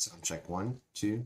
Sound check 1, 2.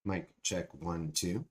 Mic check 1, 2.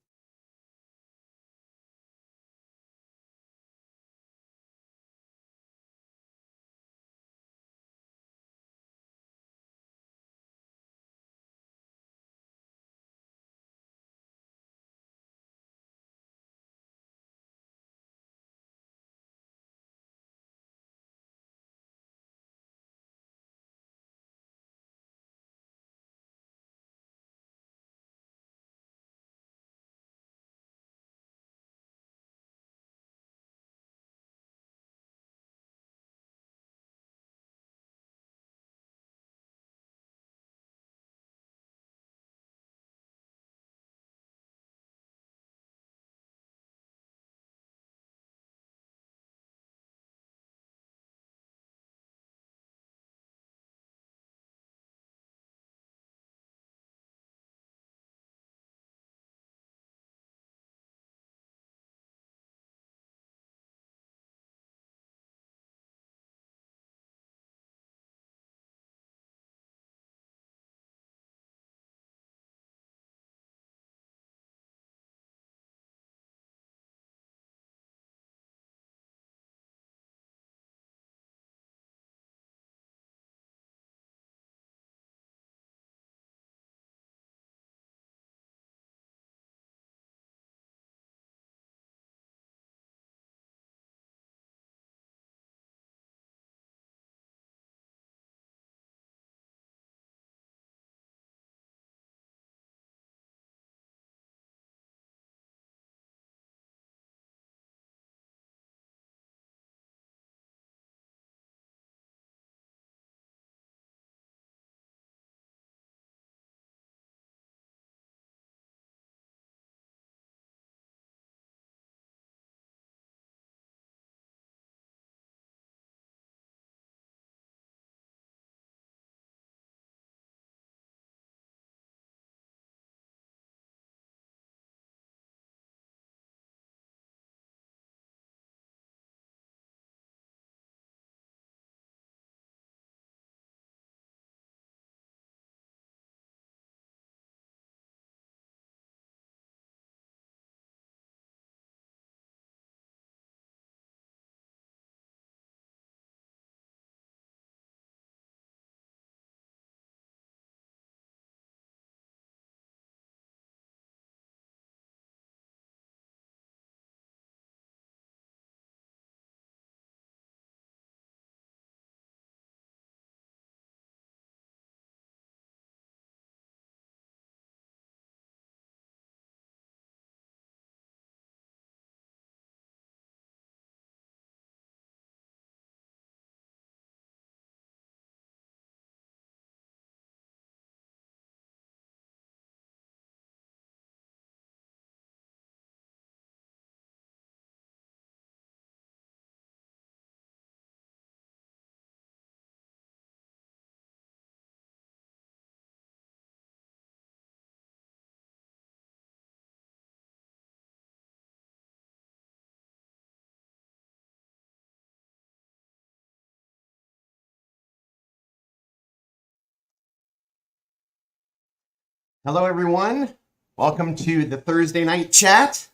Hello, everyone. Welcome to the Thursday night chat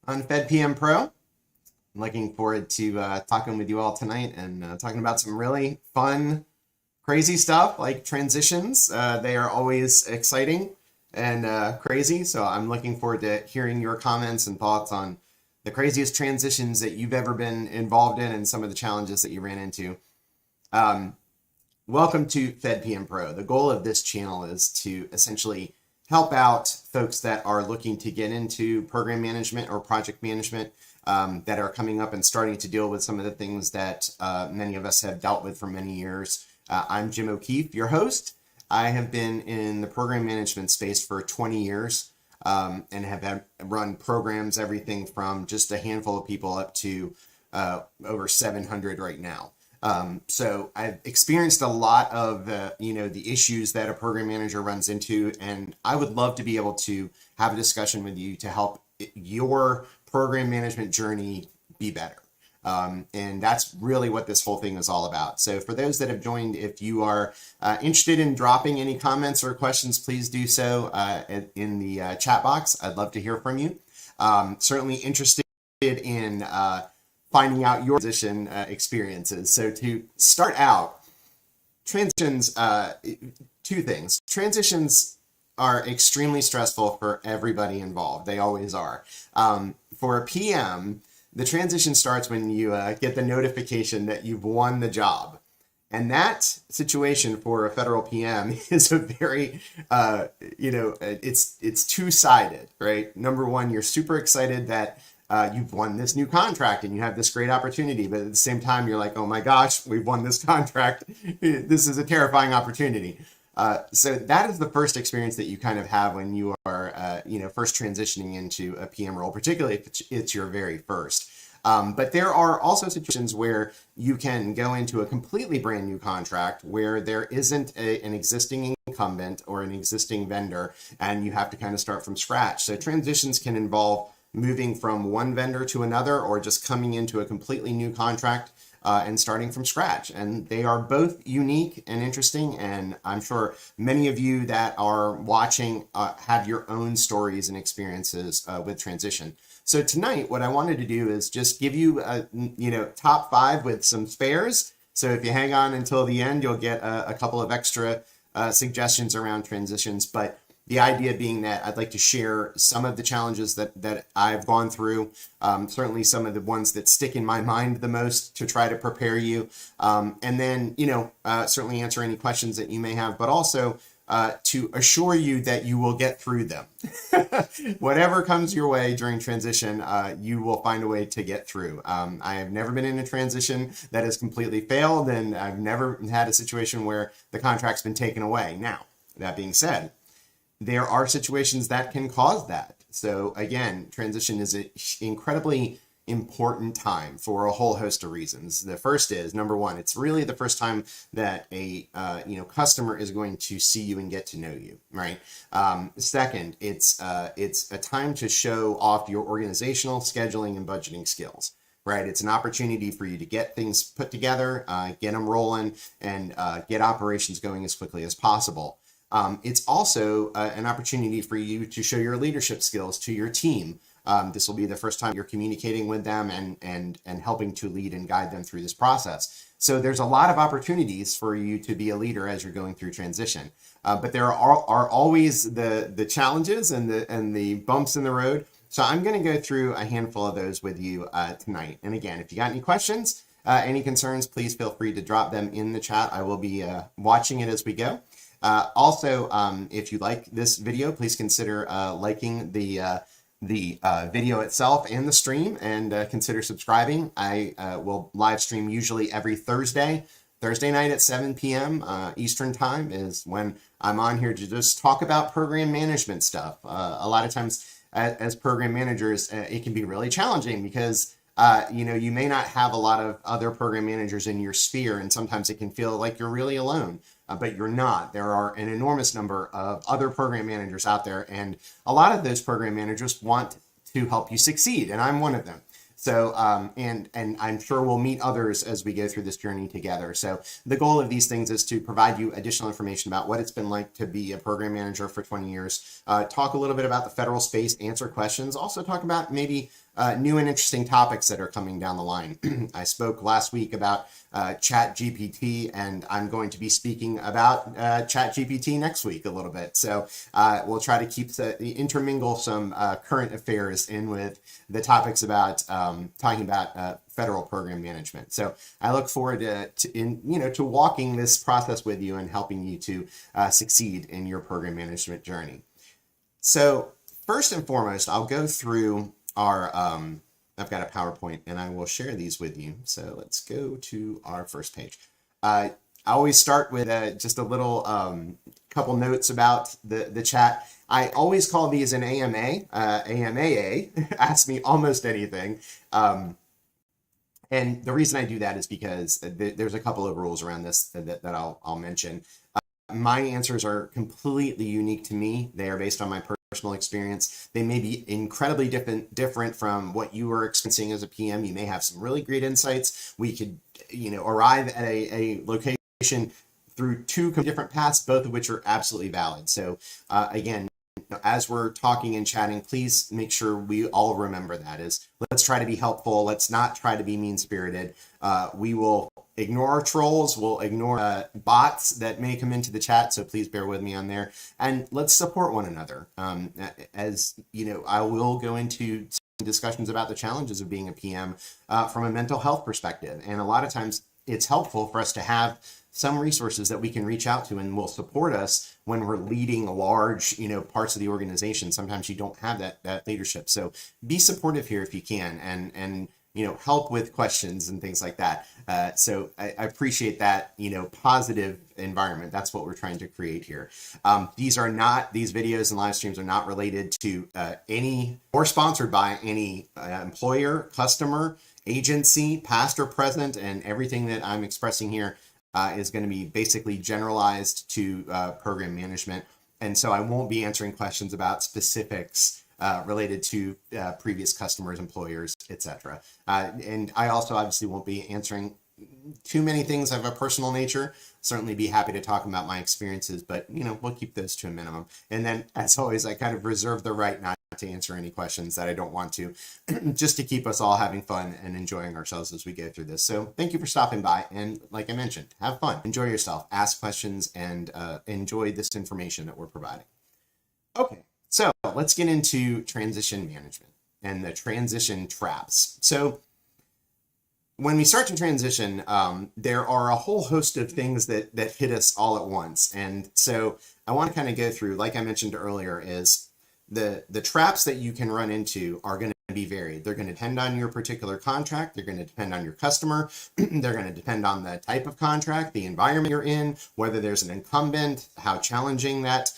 on FedPM Pro. I'm looking forward to talking with you all tonight and talking about some really fun, crazy stuff like transitions. They are always exciting and crazy, so I'm looking forward to hearing your comments and thoughts on the craziest transitions that you've ever been involved in and some of the challenges that you ran into. Welcome to FedPM Pro. The goal of this channel is to essentially help out folks that are looking to get into program management or project management that are coming up and starting to deal with some of the things that many of us have dealt with for many years. I'm Jim OKeefe, your host. I have been in the program management space for 20 years and have run programs, everything from just a handful of people up to over 700 right now. So I've experienced a lot of the issues that a program manager runs into, and I would love to be able to have a discussion with you to help your program management journey be better. And that's really what this whole thing is all about. So for those that have joined, if you are interested in dropping any comments or questions, please do so in the chat box. I'd love to hear from you. Certainly interested in finding out your transition experiences. So to start out, transitions, two things. Transitions are extremely stressful for everybody involved. They always are. For a PM, the transition starts when you get the notification that you've won the job. And that situation for a federal PM is a very, it's two-sided, right? Number one, you're super excited that you've won this new contract and you have this great opportunity, but at the same time, you're like, oh my gosh, we've won this contract. This is a terrifying opportunity. So that is the first experience that you kind of have when you are, first transitioning into a PM role, particularly if it's your very first. But there are also situations where you can go into a completely brand new contract where there isn't an existing incumbent or an existing vendor, and you have to kind of start from scratch. So transitions can involve moving from one vendor to another or just coming into a completely new contract and starting from scratch. And they are both unique and interesting. And I'm sure many of you that are watching have your own stories and experiences with transition. So tonight, what I wanted to do is just give you top 5 with some spares. So if you hang on until the end, you'll get a couple of extra suggestions around transitions. But the idea being that I'd like to share some of the challenges that I've gone through, certainly some of the ones that stick in my mind the most to try to prepare you, and then, certainly answer any questions that you may have, but also to assure you that you will get through them. Whatever comes your way during transition, you will find a way to get through. I have never been in a transition that has completely failed, and I've never had a situation where the contract's been taken away. Now, that being said, there are situations that can cause that. So again, transition is an incredibly important time for a whole host of reasons. The first is, number one, it's really the first time that a customer is going to see you and get to know you, right? Second, it's a time to show off your organizational, scheduling, and budgeting skills. Right, it's an opportunity for you to get things put together, get them rolling, and get operations going as quickly as possible. It's also an opportunity for you to show your leadership skills to your team. This will be the first time you're communicating with them and helping to lead and guide them through this process. So there's a lot of opportunities for you to be a leader as you're going through transition. But there are always the challenges and the bumps in the road. So I'm going to go through a handful of those with you tonight. And again, if you got any questions, any concerns, please feel free to drop them in the chat. I will be watching it as we go. Also, if you like this video, please consider liking the video itself and the stream, and consider subscribing. I will live stream usually every Thursday. Thursday night at 7 p.m. Eastern time is when I'm on here to just talk about program management stuff. A lot of times as program managers, it can be really challenging because you may not have a lot of other program managers in your sphere, and sometimes it can feel like you're really alone. But you're not. There are an enormous number of other program managers out there, and a lot of those program managers want to help you succeed, and I'm one of them. So, and I'm sure we'll meet others as we go through this journey together. So the goal of these things is to provide you additional information about what it's been like to be a program manager for 20 years, talk a little bit about the federal space, answer questions, also talk about maybe new and interesting topics that are coming down the line. I spoke last week about Chat GPT, and I'm going to be speaking about Chat GPT next week a little bit. So we'll try to intermingle some current affairs in with the topics about talking about federal program management. So I look forward to walking this process with you and helping you to succeed in your program management journey. So first and foremost, I'll go through our, I've got a PowerPoint and I will share these with you. So let's go to our first page. I always start with just a little couple notes about the chat. I always call these an AMA, AMAA, ask me almost anything. And the reason I do that is because there's a couple of rules around this that I'll mention. My answers are completely unique to me. They are based on my personal experience. They may be incredibly different from what you are experiencing as a PM. You may have some really great insights. We could, arrive at a location through two different paths, both of which are absolutely valid. So again, as we're talking and chatting, please make sure we all remember that is, let's try to be helpful. Let's not try to be mean-spirited. We will ignore trolls. We'll ignore bots that may come into the chat. So please bear with me on there, and let's support one another. As you know, I will go into some discussions about the challenges of being a PM from a mental health perspective. And a lot of times it's helpful for us to have some resources that we can reach out to and will support us when we're leading large, parts of the organization. Sometimes you don't have that leadership. So be supportive here if you can, and help with questions and things like that. So I appreciate that, positive environment. That's what we're trying to create here. These videos and live streams are not related to any or sponsored by any employer, customer, agency, past or present, and everything that I'm expressing here is going to be basically generalized to program management. And so I won't be answering questions about specifics related to previous customers, employers, etc. And I also obviously won't be answering too many things of a personal nature. Certainly be happy to talk about my experiences, but we'll keep those to a minimum. And then, as always, I kind of reserve the right not to answer any questions that I don't want to, just to keep us all having fun and enjoying ourselves as we go through this. So thank you for stopping by. And like I mentioned, have fun, enjoy yourself, ask questions, and enjoy this information that we're providing. Okay, so let's get into transition management and the transition traps. So when we start to transition, there are a whole host of things that hit us all at once. And so I want to kind of go through, like I mentioned earlier, is the traps that you can run into are going to be varied. They're going to depend on your particular contract. They're going to depend on your customer. They're going to depend on the type of contract, the environment you're in, whether there's an incumbent, how challenging that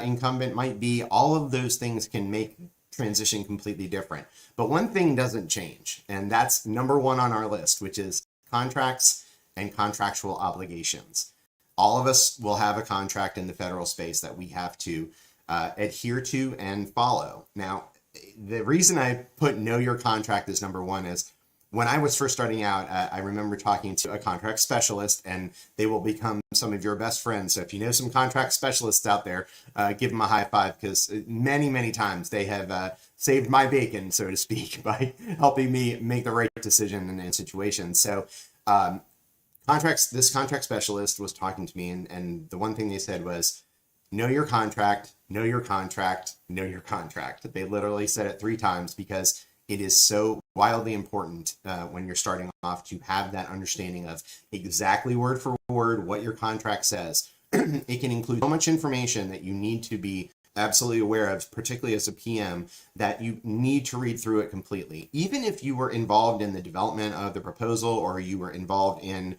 incumbent might be. All of those things can make transition completely different. But one thing doesn't change, and that's number one on our list, which is contracts and contractual obligations. All of us will have a contract in the federal space that we have to adhere to and follow. Now, the reason I put know your contract as number one is when I was first starting out, I remember talking to a contract specialist, and they will become some of your best friends. So if you know some contract specialists out there, give them a high five, because many, many times they have saved my bacon, so to speak, by helping me make the right decision in situations. So this contract specialist was talking to me, and the one thing they said was, know your contract, know your contract, know your contract. They literally said it 3 times because it is so wildly important when you're starting off to have that understanding of exactly word for word what your contract says. It can include so much information that you need to be absolutely aware of, particularly as a PM, that you need to read through it completely. Even if you were involved in the development of the proposal, or you were involved in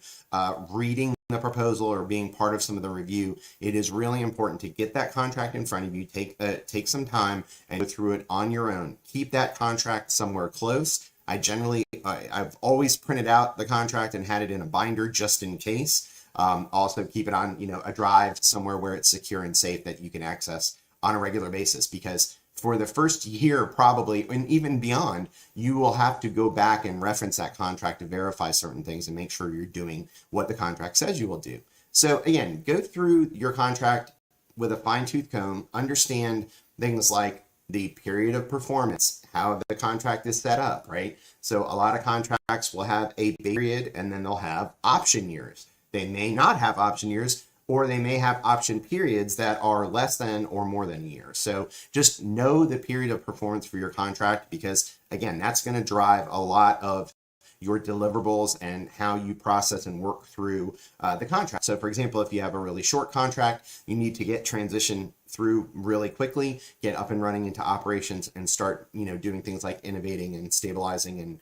reading the proposal or being part of some of the review, it is really important to get that contract in front of you, take some time and go through it on your own. Keep that contract somewhere close. I've always printed out the contract and had it in a binder just in case. Also keep it on a drive somewhere where it's secure and safe that you can access on a regular basis, because for the first year, probably, and even beyond, you will have to go back and reference that contract to verify certain things and make sure you're doing what the contract says you will do. So again, go through your contract with a fine-tooth comb, understand things like the period of performance, how the contract is set up, right? So a lot of contracts will have a base period and then they'll have option years. They may not have option years, or they may have option periods that are less than or more than a year. So just know the period of performance for your contract, because again, that's going to drive a lot of your deliverables and how you process and work through the contract. So for example, if you have a really short contract, you need to get transition through really quickly, get up and running into operations and start, doing things like innovating and stabilizing and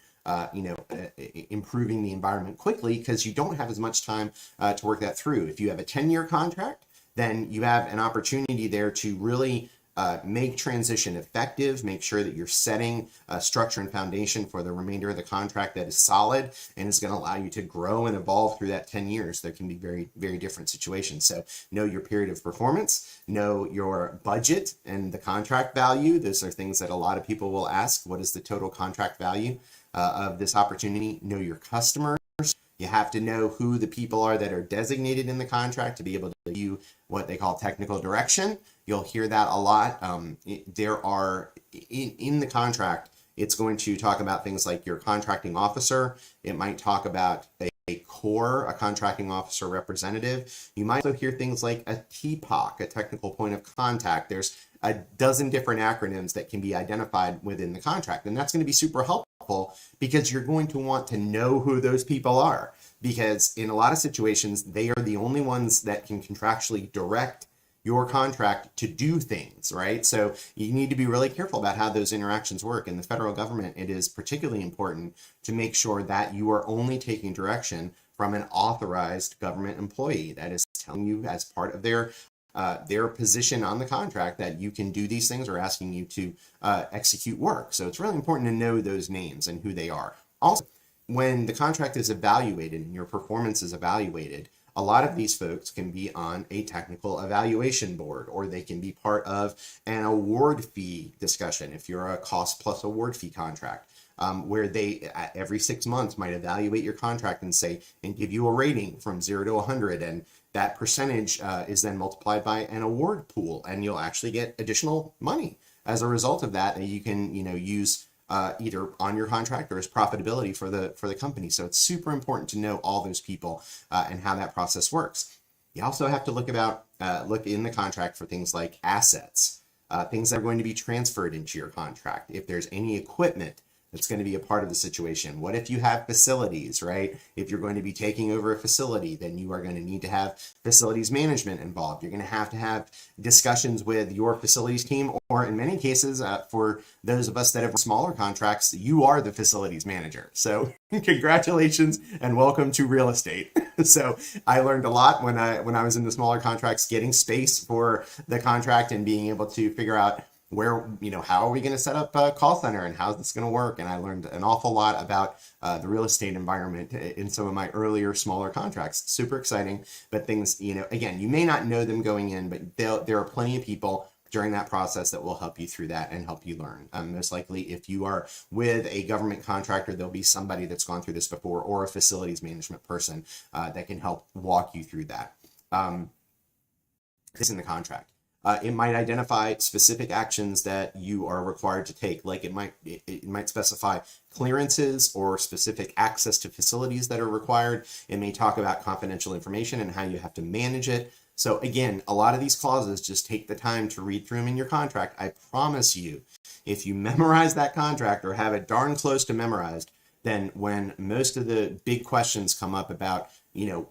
improving the environment quickly, because you don't have as much time to work that through. If you have a 10-year contract, then you have an opportunity there to really make transition effective, make sure that you're setting a structure and foundation for the remainder of the contract that is solid and is going to allow you to grow and evolve through that 10 years. There can be very, very different situations. So know your period of performance, know your budget and the contract value. Those are things that a lot of people will ask. What is the total contract value of this opportunity? Know your customers. You have to know who the people are that are designated in the contract to be able to give you what they call technical direction. You'll hear that a lot. There are, in the contract, it's going to talk about things like your contracting officer. It might talk about a core, a contracting officer representative. You might also hear things like a TPOC, a technical point of contact. There's a dozen different acronyms that can be identified within the contract. And that's going to be super helpful, because you're going to want to know who those people are, because in a lot of situations, they are the only ones that can contractually direct your contract to do things, right? So you need to be really careful about how those interactions work. In the federal government, it is particularly important to make sure that you are only taking direction from an authorized government employee that is telling you, as part of their position on the contract, that you can do these things or asking you to execute work. So it's really important to know those names and who they are. Also, when the contract is evaluated and your performance is evaluated, a lot of these folks can be on a technical evaluation board, or they can be part of an award fee discussion if you're a cost plus award fee contract, where they every 6 months might evaluate your contract and give you a rating from 0 to 100, and that percentage is then multiplied by an award pool, and you'll actually get additional money as a result of that you can use either on your contract or as profitability for the company. So it's super important to know all those people and how that process works. You also have to look in the contract for things like assets, things that are going to be transferred into your contract. If there's any equipment that's going to be a part of the situation. What if you have facilities, right? If you're going to be taking over a facility, then you are going to need to have facilities management involved. You're going to have discussions with your facilities team, or in many cases, for those of us that have smaller contracts, you are the facilities manager. So congratulations and welcome to real estate. So I learned a lot when I was in the smaller contracts, getting space for the contract and being able to figure out where, how are we going to set up a call center and how's this going to work? And I learned an awful lot about the real estate environment in some of my earlier smaller contracts. Super exciting, but things, again, you may not know them going in, but there are plenty of people during that process that will help you through that and help you learn. Most likely, if you are with a government contractor, there'll be somebody that's gone through this before, or a facilities management person that can help walk you through that. It's in the contract. It might identify specific actions that you are required to take, like it might specify clearances or specific access to facilities that are required. It may talk about confidential information and how you have to manage it. So again, a lot of these clauses, just take the time to read through them in your contract. I promise you, if you memorize that contract or have it darn close to memorized, then when most of the big questions come up about,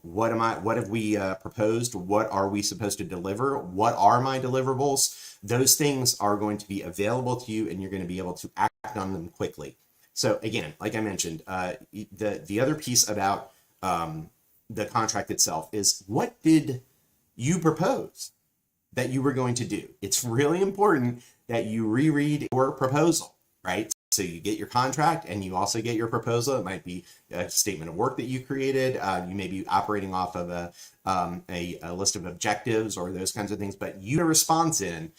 what have we proposed? What are we supposed to deliver? What are my deliverables? Those things are going to be available to you, and you're going to be able to act on them quickly. So again, like I mentioned, the other piece about the contract itself is, what did you propose that you were going to do? It's really important that you reread your proposal, right? So you get your contract and you also get your proposal. It might be a statement of work that you created. You may be operating off of a list of objectives or those kinds of things, but you put a response in.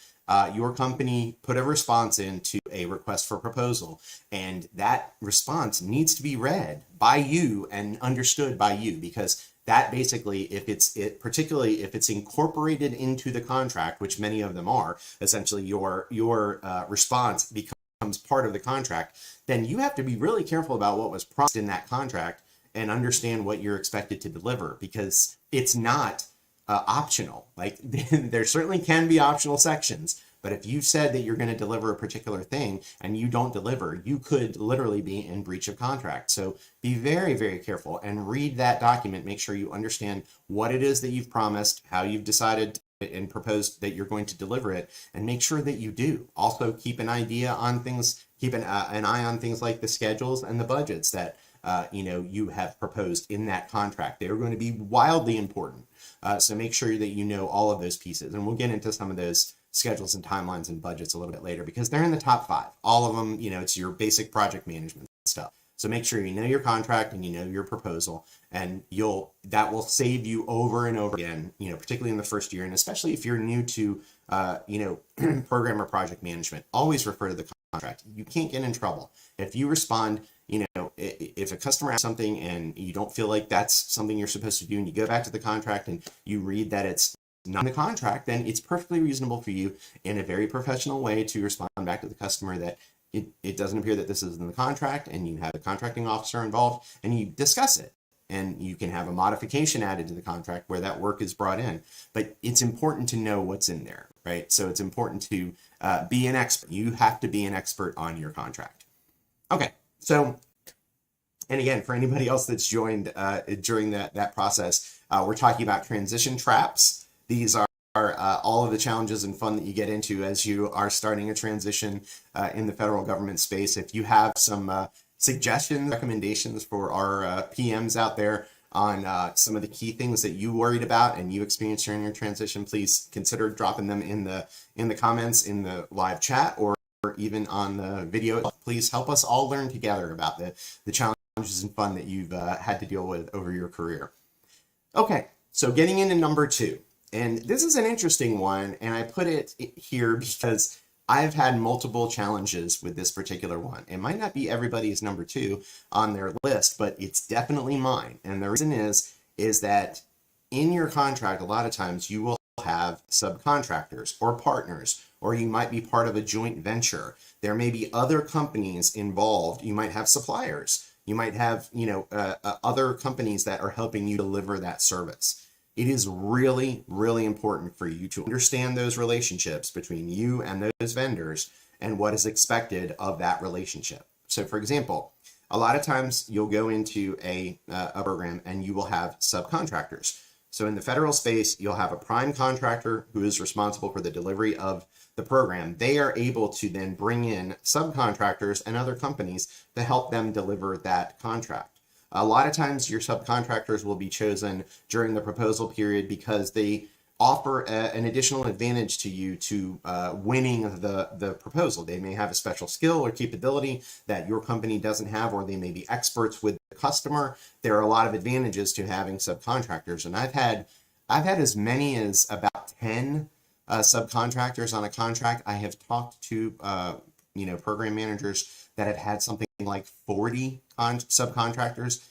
Your company put a response into a request for proposal, and that response needs to be read by you and understood by you, because that basically, particularly if it's incorporated into the contract, which many of them are, essentially your response becomes part of the contract, then you have to be really careful about what was promised in that contract and understand what you're expected to deliver, because it's not optional. Like there certainly can be optional sections, but if you said that you're going to deliver a particular thing and you don't deliver, you could literally be in breach of contract. So be very, very careful and read that document. Make sure you understand what it is that you've promised, how you've decided and proposed that you're going to deliver it, and make sure that you do. Also keep an idea on things, keep an eye on things like the schedules and the budgets that you have proposed in that contract. They're going to be wildly important. So make sure that you know all of those pieces. And we'll get into some of those schedules and timelines and budgets a little bit later, because they're in the top 5. All of them, it's your basic project management stuff. So make sure you know your contract and you know your proposal, and that will save you over and over again, particularly in the first year. And especially if you're new to, program or project management, always refer to the contract. You can't get in trouble. If you respond, if a customer asks something and you don't feel like that's something you're supposed to do, and you go back to the contract and you read that it's not in the contract, then it's perfectly reasonable for you in a very professional way to respond back to the customer that it doesn't appear that this is in the contract, and you have a contracting officer involved and you discuss it, and you can have a modification added to the contract where that work is brought in. But it's important to know what's in there, right? So it's important to be an expert. You have to be an expert on your contract. Okay, so, and again, for anybody else that's joined during that process, we're talking about transition traps. These are all of the challenges and fun that you get into as you are starting a transition in the federal government space. If you have some suggestions, recommendations for our PMs out there on some of the key things that you worried about and you experienced during your transition, please consider dropping them in the comments in the live chat, or even on the video. Please help us all learn together about the challenges and fun that you've had to deal with over your career. Okay, so getting into number 2. And this is an interesting one, and I put it here because I've had multiple challenges with this particular one. It might not be everybody's number 2 on their list, but it's definitely mine. And the reason is that in your contract, a lot of times you will have subcontractors or partners, or you might be part of a joint venture. There may be other companies involved. You might have suppliers. You might have, other companies that are helping you deliver that service. It is really, really important for you to understand those relationships between you and those vendors and what is expected of that relationship. So for example, a lot of times you'll go into a program and you will have subcontractors. So in the federal space, you'll have a prime contractor who is responsible for the delivery of the program. They are able to then bring in subcontractors and other companies to help them deliver that contract. A lot of times your subcontractors will be chosen during the proposal period because they offer an additional advantage to you to winning the proposal. They may have a special skill or capability that your company doesn't have, or they may be experts with the customer. There are a lot of advantages to having subcontractors, and I've had as many as about 10 subcontractors on a contract. I have talked to program managers that have had something like 40 subcontractors.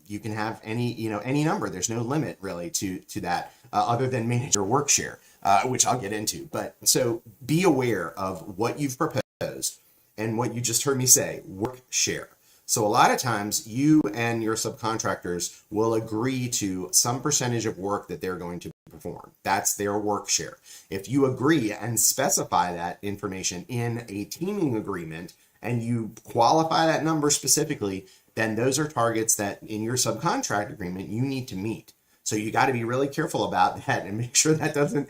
You can have any number. There's no limit really to that, other than manage your work share, which I'll get into. But so be aware of what you've proposed and what you just heard me say, work share. So a lot of times you and your subcontractors will agree to some percentage of work that they're going to perform. That's their work share. If you agree and specify that information in a teaming agreement and you qualify that number specifically, then those are targets that in your subcontract agreement you need to meet. So you got to be really careful about that and make sure that doesn't,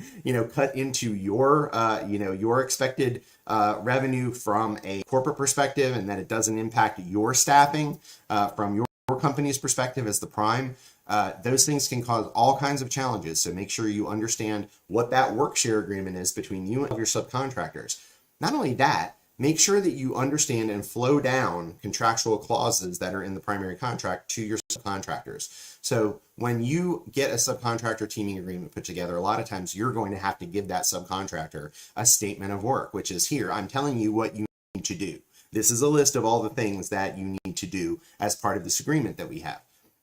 cut into your expected revenue from a corporate perspective, and that it doesn't impact your staffing from your company's perspective as the prime. Those things can cause all kinds of challenges. So make sure you understand what that work share agreement is between you and your subcontractors. Not only that, make sure that you understand and flow down contractual clauses that are in the primary contract to your subcontractors. So when you get a subcontractor teaming agreement put together, a lot of times you're going to have to give that subcontractor a statement of work, which is, here, I'm telling you what you need to do. This is a list of all the things that you need to do as part of this agreement that we have.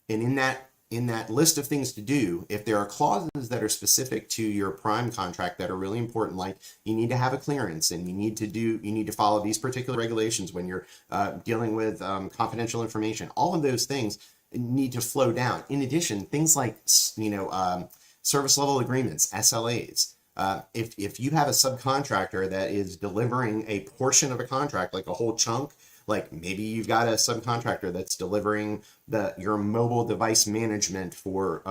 And in that list of things to do, if there are clauses that are specific to your prime contract that are really important, like you need to have a clearance and you need to follow these particular regulations when you're dealing with confidential information, all of those things need to flow down. In addition, things like service level agreements, SLAs. If you have a subcontractor that is delivering a portion of a contract, like a whole chunk, like maybe you've got a subcontractor that's delivering your mobile device management for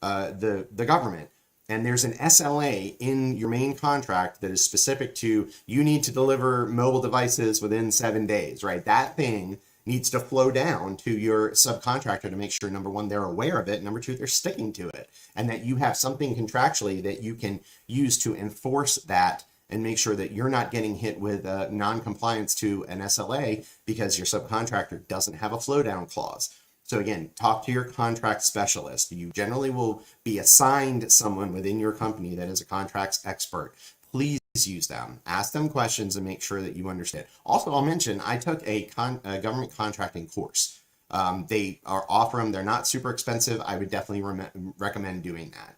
the government, and there's an SLA in your main contract that is specific to, you need to deliver mobile devices within 7 days, right? That thing needs to flow down to your subcontractor to make sure, number one, they're aware of it, number two, they're sticking to it, and that you have something contractually that you can use to enforce that and make sure that you're not getting hit with non-compliance to an SLA because your subcontractor doesn't have a flow down clause. So again, talk to your contract specialist. You generally will be assigned someone within your company that is a contracts expert. Please use them. Ask them questions and make sure that you understand. Also, I'll mention, I took a government contracting course. They offer them. They're not super expensive. I would definitely recommend doing that.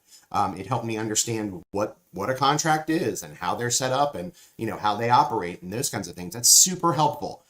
It helped me understand what a contract is and how they're set up and how they operate and those kinds of things. That's super helpful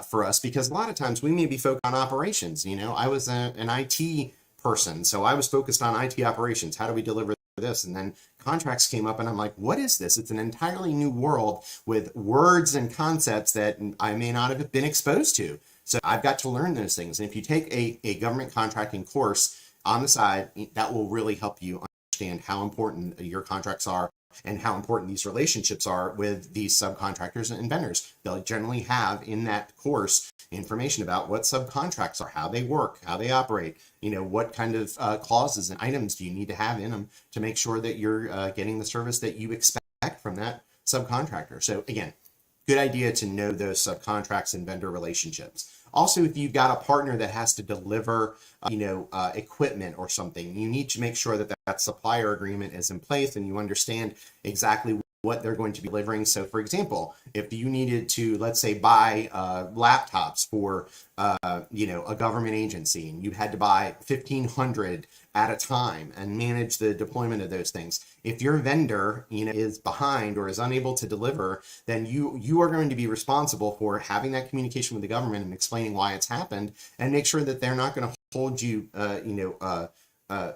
for us, because a lot of times we may be focused on operations. I was an IT person, so I was focused on IT operations. How do we deliver this? And then contracts came up and I'm like, what is this? It's an entirely new world with words and concepts that I may not have been exposed to. So I've got to learn those things. And if you take a government contracting course on the side, that will really help you understand how important your contracts are and how important these relationships are with these subcontractors and vendors. They'll generally have in that course information about what subcontracts are, how they work, how they operate, what kind of clauses and items do you need to have in them to make sure that you're getting the service that you expect from that subcontractor. So again, good idea to know those subcontracts and vendor relationships. Also, if you've got a partner that has to deliver, equipment or something, you need to make sure that supplier agreement is in place and you understand exactly what they're going to be delivering. So for example, if you needed to, let's say, buy laptops for, a government agency, and you had to buy 1,500 at a time and manage the deployment of those things. If your vendor, is behind or is unable to deliver, then you are going to be responsible for having that communication with the government and explaining why it's happened, and make sure that they're not going to hold you,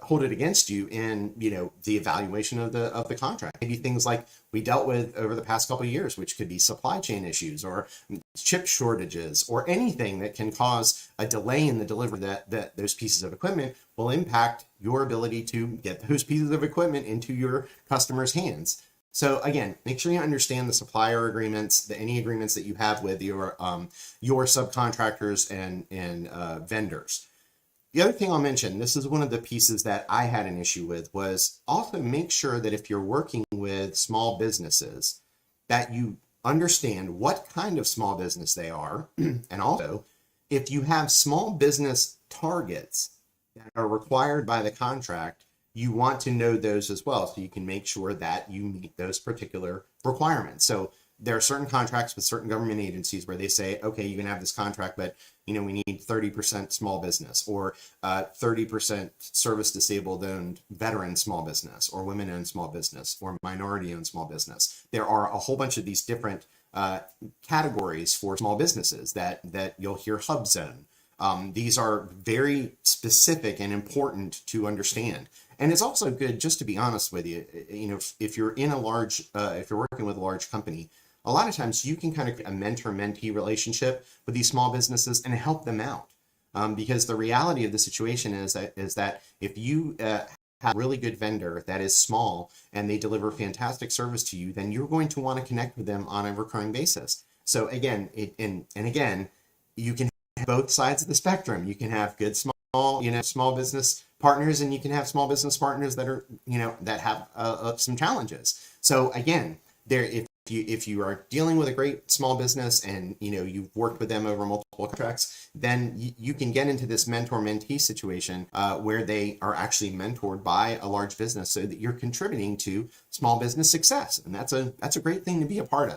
hold it against you in the evaluation of the contract. Maybe things like we dealt with over the past couple of years, which could be supply chain issues or chip shortages or anything that can cause a delay in the delivery, that those pieces of equipment will impact your ability to get those pieces of equipment into your customers' hands. So again, make sure you understand the supplier agreements, any agreements that you have with your subcontractors and vendors. The other thing I'll mention, this is one of the pieces that I had an issue with, was also make sure that if you're working with small businesses, that you understand what kind of small business they are. And also, if you have small business targets that are required by the contract, you want to know those as well, so you can make sure that you meet those particular requirements. So there are certain contracts with certain government agencies where they say, okay, you can have this contract, but we need 30% small business, or 30% service disabled owned veteran small business, or women owned small business, or minority owned small business. There are a whole bunch of these different categories for small businesses that you'll hear hub zone. These are very specific and important to understand. And it's also good, just to be honest with you, if you're in if you're working with a large company, a lot of times you can kind of a mentor-mentee relationship with these small businesses and help them out. Because the reality of the situation is that if you have a really good vendor that is small and they deliver fantastic service to you, then you're going to want to connect with them on a recurring basis. So again, again, you can have both sides of the spectrum. You can have good small business partners, and you can have small business partners that are that have some challenges. So again, if if you are dealing with a great small business and you've worked with them over multiple contracts, then you can get into this mentor-mentee situation where they are actually mentored by a large business, so that you're contributing to small business success, and that's a great thing to be a part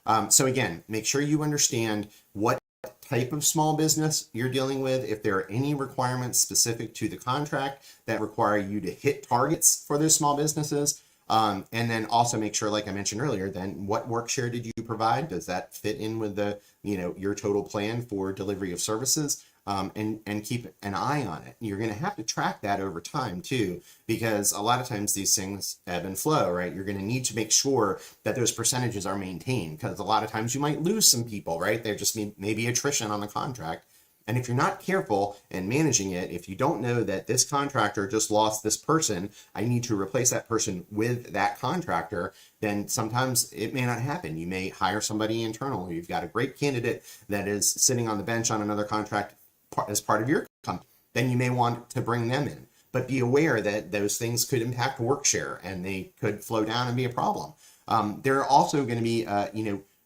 of. So again, make sure you understand what type of small business you're dealing with, if there are any requirements specific to the contract that require you to hit targets for those small businesses. And then also make sure, like I mentioned earlier, then what work share did you provide? Does that fit in with the, your total plan for delivery of services? And keep an eye on it. You're going to have to track that over time too, because a lot of times these things ebb and flow, right? You're going to need to make sure that those percentages are maintained, because a lot of times you might lose some people, right? There just maybe attrition on the contract. And if you're not careful in managing it, if you don't know that this contractor just lost this person, I need to replace that person with that contractor, then sometimes it may not happen. You may hire somebody internal. You've got a great candidate that is sitting on the bench on another contract as part of your company. Then you may want to bring them in. But be aware that those things could impact work share, and they could flow down and be a problem. There are also going to be,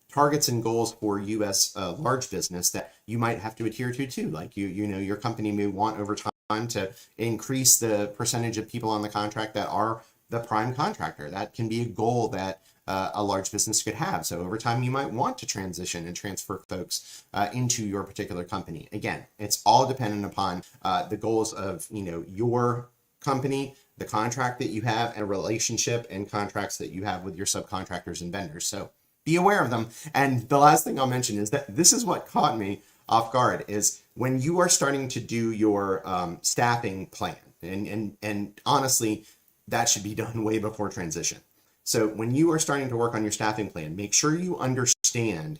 targets and goals for you as a large business that you might have to adhere to too. Like your company may want over time to increase the percentage of people on the contract that are the prime contractor. That can be a goal that a large business could have. So over time, you might want to transition and transfer folks into your particular company. Again, it's all dependent upon the goals of your company, the contract that you have, and a relationship and contracts that you have with your subcontractors and vendors. So be aware of them. And the last thing I'll mention is that this is what caught me off guard, is when you are starting to do your staffing plan, and honestly, that should be done way before transition. So when you are starting to work on your staffing plan, make sure you understand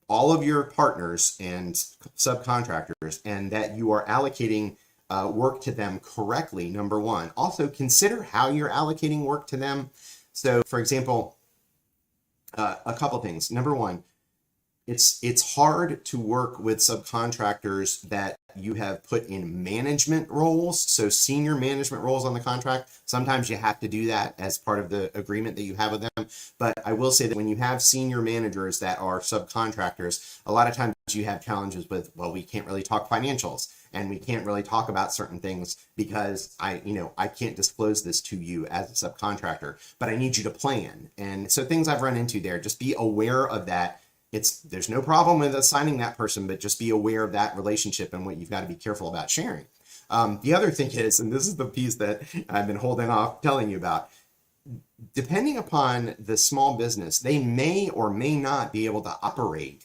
all of your partners and subcontractors, and that you are allocating work to them correctly, number one. Also, consider how you're allocating work to them. So, for example, a couple things. Number one, it's hard to work with subcontractors that you have put in management roles, so senior management roles on the contract. Sometimes you have to do that as part of the agreement that you have with them. But I will say that when you have senior managers that are subcontractors, a lot of times you have challenges with, well, we can't really talk financials, and we can't really talk about certain things because I can't disclose this to you as a subcontractor, but I need you to plan. And so things I've run into there, just be aware of that. There's no problem with assigning that person, but just be aware of that relationship and what you've got to be careful about sharing. The other thing is, and this is the piece that I've been holding off telling you about, depending upon the small business, they may or may not be able to operate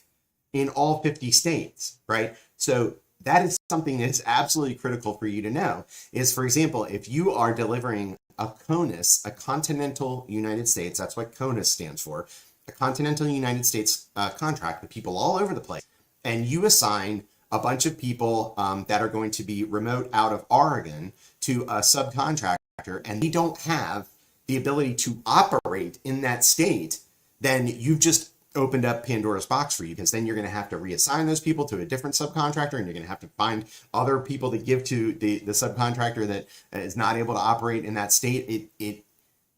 in all 50 states, right? So that is something that's absolutely critical for you to know. Is, for example, if you are delivering a CONUS, a Continental United States, that's what CONUS stands for, a Continental United States contract with people all over the place, and you assign a bunch of people that are going to be remote out of Oregon to a subcontractor, and they don't have the ability to operate in that state, then you've just opened up Pandora's box for you, because then you're going to have to reassign those people to a different subcontractor, and you're going to have to find other people to give to the subcontractor that is not able to operate in that state.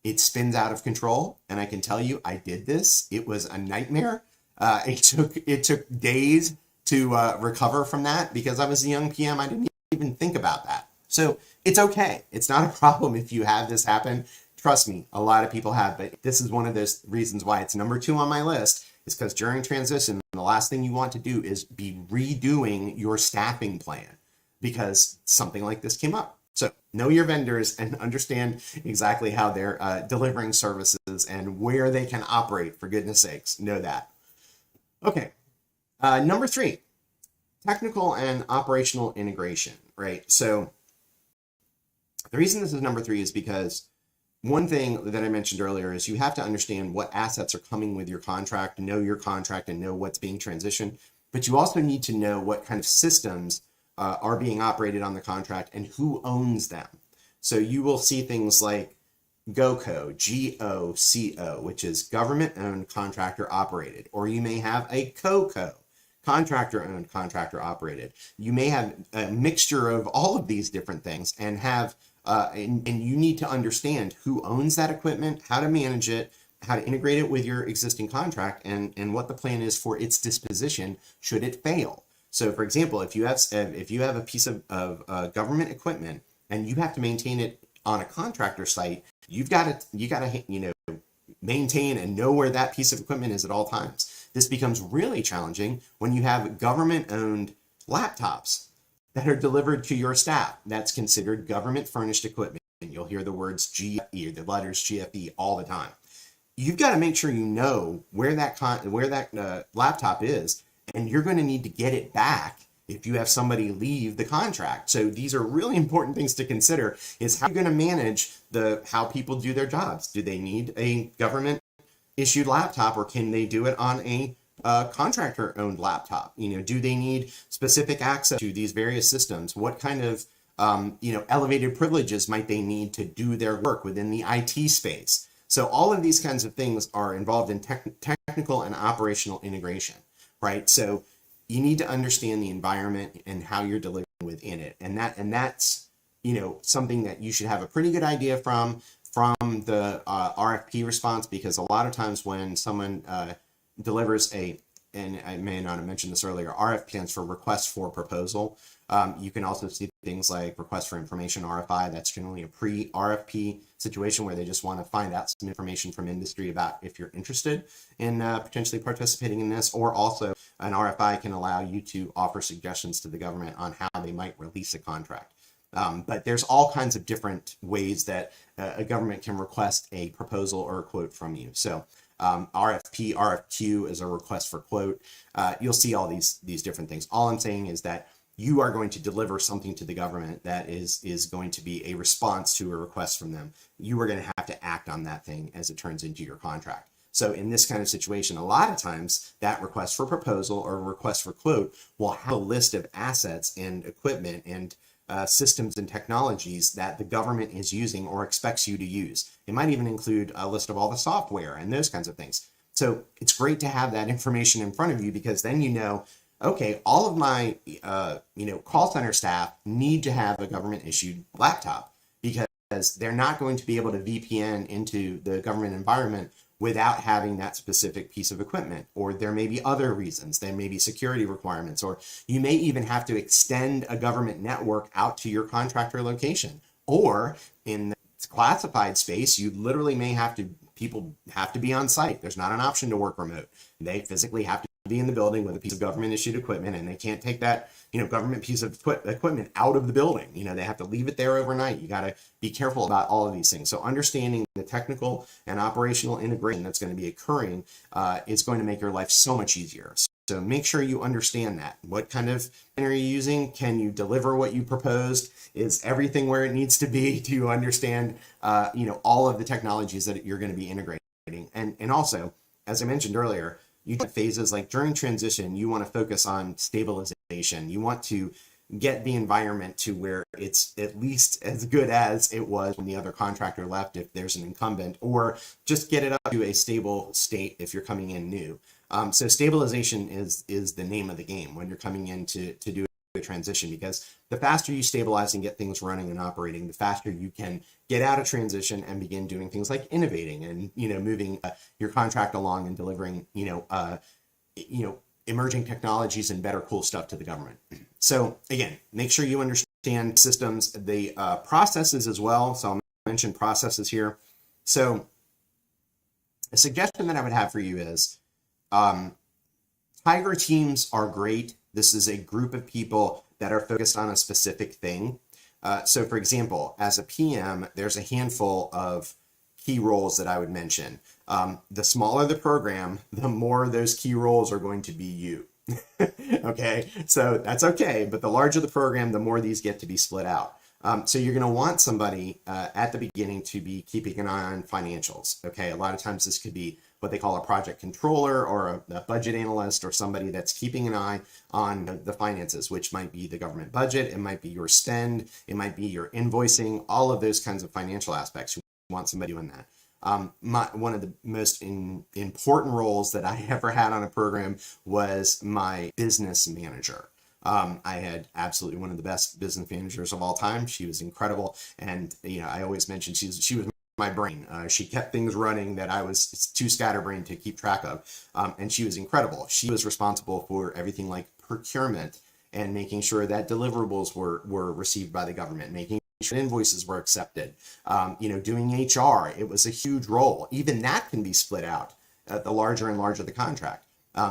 It spins out of control, and I can tell you, I did this. It was a nightmare. It took days to recover from that, because I was a young PM. I didn't even think about that. So it's okay. It's not a problem if you have this happen. Trust me, a lot of people have, but this is one of those reasons why it's number 2 on my list, is because during transition, the last thing you want to do is be redoing your staffing plan because something like this came up. So know your vendors and understand exactly how they're delivering services and where they can operate, for goodness sakes. Know that. Okay. Number 3, technical and operational integration, right? So the reason this is number 3 is because one thing that I mentioned earlier is you have to understand what assets are coming with your contract, know your contract, and know what's being transitioned. But you also need to know what kind of systems are being operated on the contract and who owns them. So you will see things like GOCO, G-O-C-O, which is government-owned, contractor-operated. Or you may have a COCO, contractor-owned, contractor-operated. You may have a mixture of all of these different things and have and you need to understand who owns that equipment, how to manage it, how to integrate it with your existing contract, and what the plan is for its disposition should it fail. So for example, if you have a piece of government equipment and you have to maintain it on a contractor site, you got to maintain and know where that piece of equipment is at all times. This becomes really challenging when you have government-owned laptops that are delivered to your staff. That's considered government furnished equipment. And you'll hear the words GFE or the letters GFE all the time. You've got to make sure you know where that laptop is, and you're going to need to get it back if you have somebody leave the contract. So these are really important things to consider, is how you're going to manage how people do their jobs. Do they need a government issued laptop, or can they do it on a contractor owned laptop? Do they need specific access to these various systems? What kind of elevated privileges might they need to do their work within the IT space? So all of these kinds of things are involved in technical and operational integration, right? So you need to understand the environment and how you're delivering within it. And that's something that you should have a pretty good idea from the RFP response, because a lot of times when someone delivers and I may not have mentioned this earlier, RFP stands for request for proposal. You can also see things like request for information, RFI. That's generally a pre-RFP situation where they just want to find out some information from industry about if you're interested in potentially participating in this. Or also an RFI can allow you to offer suggestions to the government on how they might release a contract. But there's all kinds of different ways that a government can request a proposal or a quote from you. So RFP, RFQ is a request for quote. You'll see all these different things. All I'm saying is that you are going to deliver something to the government that is going to be a response to a request from them. You are going to have to act on that thing as it turns into your contract. So in this kind of situation, a lot of times that request for proposal or request for quote will have a list of assets and equipment and systems and technologies that the government is using or expects you to use. It might even include a list of all the software and those kinds of things. So it's great to have that information in front of you, because then okay, all of my call center staff need to have a government issued laptop, because they're not going to be able to VPN into the government environment without having that specific piece of equipment. Or there may be other reasons. There may be security requirements, or you may even have to extend a government network out to your contractor location. Or in the classified space, you literally may people have to be on site. There's not an option to work remote. They physically have to be in the building with a piece of government issued equipment, and they can't take that government piece of equipment out of the building. They have to leave it there overnight. You got to be careful about all of these things. So understanding the technical and operational integration that's going to be occurring is going to make your life so much easier. So make sure you understand that. What kind of plan are you using? Can you deliver what you proposed? Is everything where it needs to be? Do you understand all of the technologies that you're going to be integrating? And also, as I mentioned earlier, you have phases like during transition, you want to focus on stabilization. You want to get the environment to where it's at least as good as it was when the other contractor left, if there's an incumbent, or just get it up to a stable state if you're coming in new. So stabilization is the name of the game when you're coming in to do a transition, because the faster you stabilize and get things running and operating, the faster you can get out of transition and begin doing things like innovating and moving your contract along and delivering emerging technologies and better cool stuff to the government. So again, make sure you understand systems, the processes as well. So I'll mention processes here. So a suggestion that I would have for you is Tiger teams are great. This is a group of people that are focused on a specific thing. So for example, as a PM, there's a handful of key roles that I would mention. The smaller the program, the more those key roles are going to be you. Okay, so that's okay. But the larger the program, the more these get to be split out. So you're going to want somebody at the beginning to be keeping an eye on financials. Okay, a lot of times this could be what they call a project controller or a budget analyst, or somebody that's keeping an eye on the finances, which might be the government budget, it might be your spend, it might be your invoicing, all of those kinds of financial aspects. You want somebody doing that. One of the most important roles that I ever had on a program was my business manager. I had absolutely one of the best business managers of all time. She was incredible. And, I always mentioned she was my brain. She kept things running that I was too scatterbrained to keep track of. And she was incredible. She was responsible for everything like procurement and making sure that deliverables were received by the government, making sure invoices were accepted, doing HR. It was a huge role. Even that can be split out the larger and larger the contract.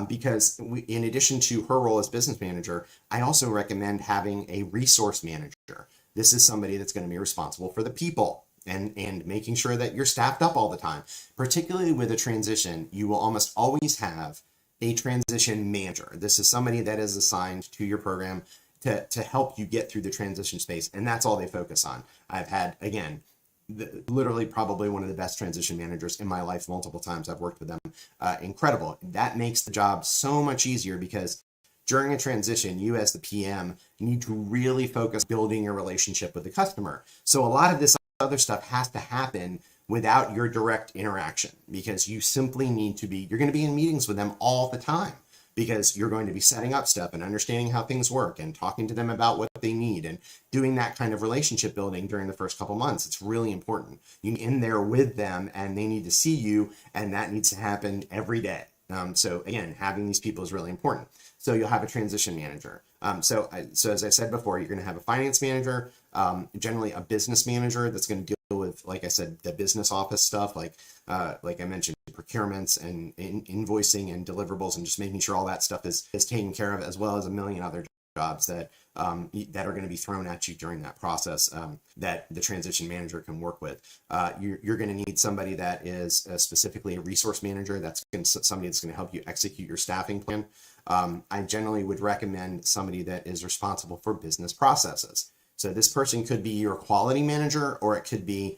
Because in addition to her role as business manager, I also recommend having a resource manager. This is somebody that's going to be responsible for the people and making sure that you're staffed up all the time. Particularly with a transition, you will almost always have a transition manager. This is somebody that is assigned to your program to help you get through the transition space, and that's all they focus on. I've had, again, literally probably one of the best transition managers in my life multiple times. I've worked with them. Incredible. That makes the job so much easier because during a transition, you as the PM need to really focus building a relationship with the customer. So a lot of this other stuff has to happen without your direct interaction because you simply need to be, you're going to be in meetings with them all the time because you're going to be setting up stuff and understanding how things work and talking to them about what they need and doing that kind of relationship building during the first couple months. It's really important. You're in there with them and they need to see you, and that needs to happen every day. So again, having these people is really important. So you'll have a transition manager. So as I said before, you're going to have a finance manager, generally a business manager that's going to deal with, like I said, the business office stuff, like I mentioned, procurements and invoicing and deliverables, and just making sure all that stuff is taken care of, as well as a million other jobs that are going to be thrown at you during that process that the transition manager can work with. You're going to need somebody that is specifically a resource manager. Somebody that's going to help you execute your staffing plan. I generally would recommend somebody that is responsible for business processes. So this person could be your quality manager, or it could be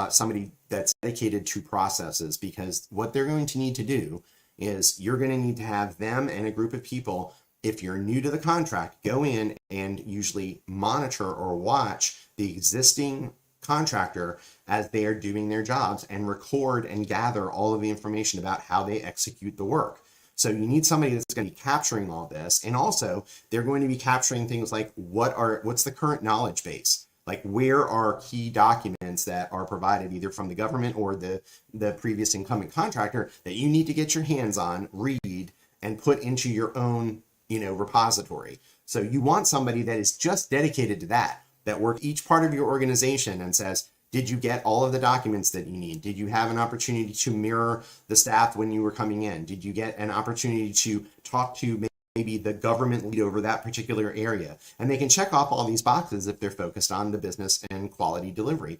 somebody that's dedicated to processes, because what they're going to need to do is you're going to need to have them and a group of people, if you're new to the contract, go in and usually monitor or watch the existing contractor as they are doing their jobs and record and gather all of the information about how they execute the work. So you need somebody that's going to be capturing all this. And also they're going to be capturing things like what's the current knowledge base? Like, where are key documents that are provided either from the government or the previous incumbent contractor that you need to get your hands on, read, and put into your own, repository. So you want somebody that is just dedicated to that works each part of your organization and says, did you get all of the documents that you need? Did you have an opportunity to mirror the staff when you were coming in? Did you get an opportunity to talk to maybe the government lead over that particular area? And they can check off all these boxes if they're focused on the business and quality delivery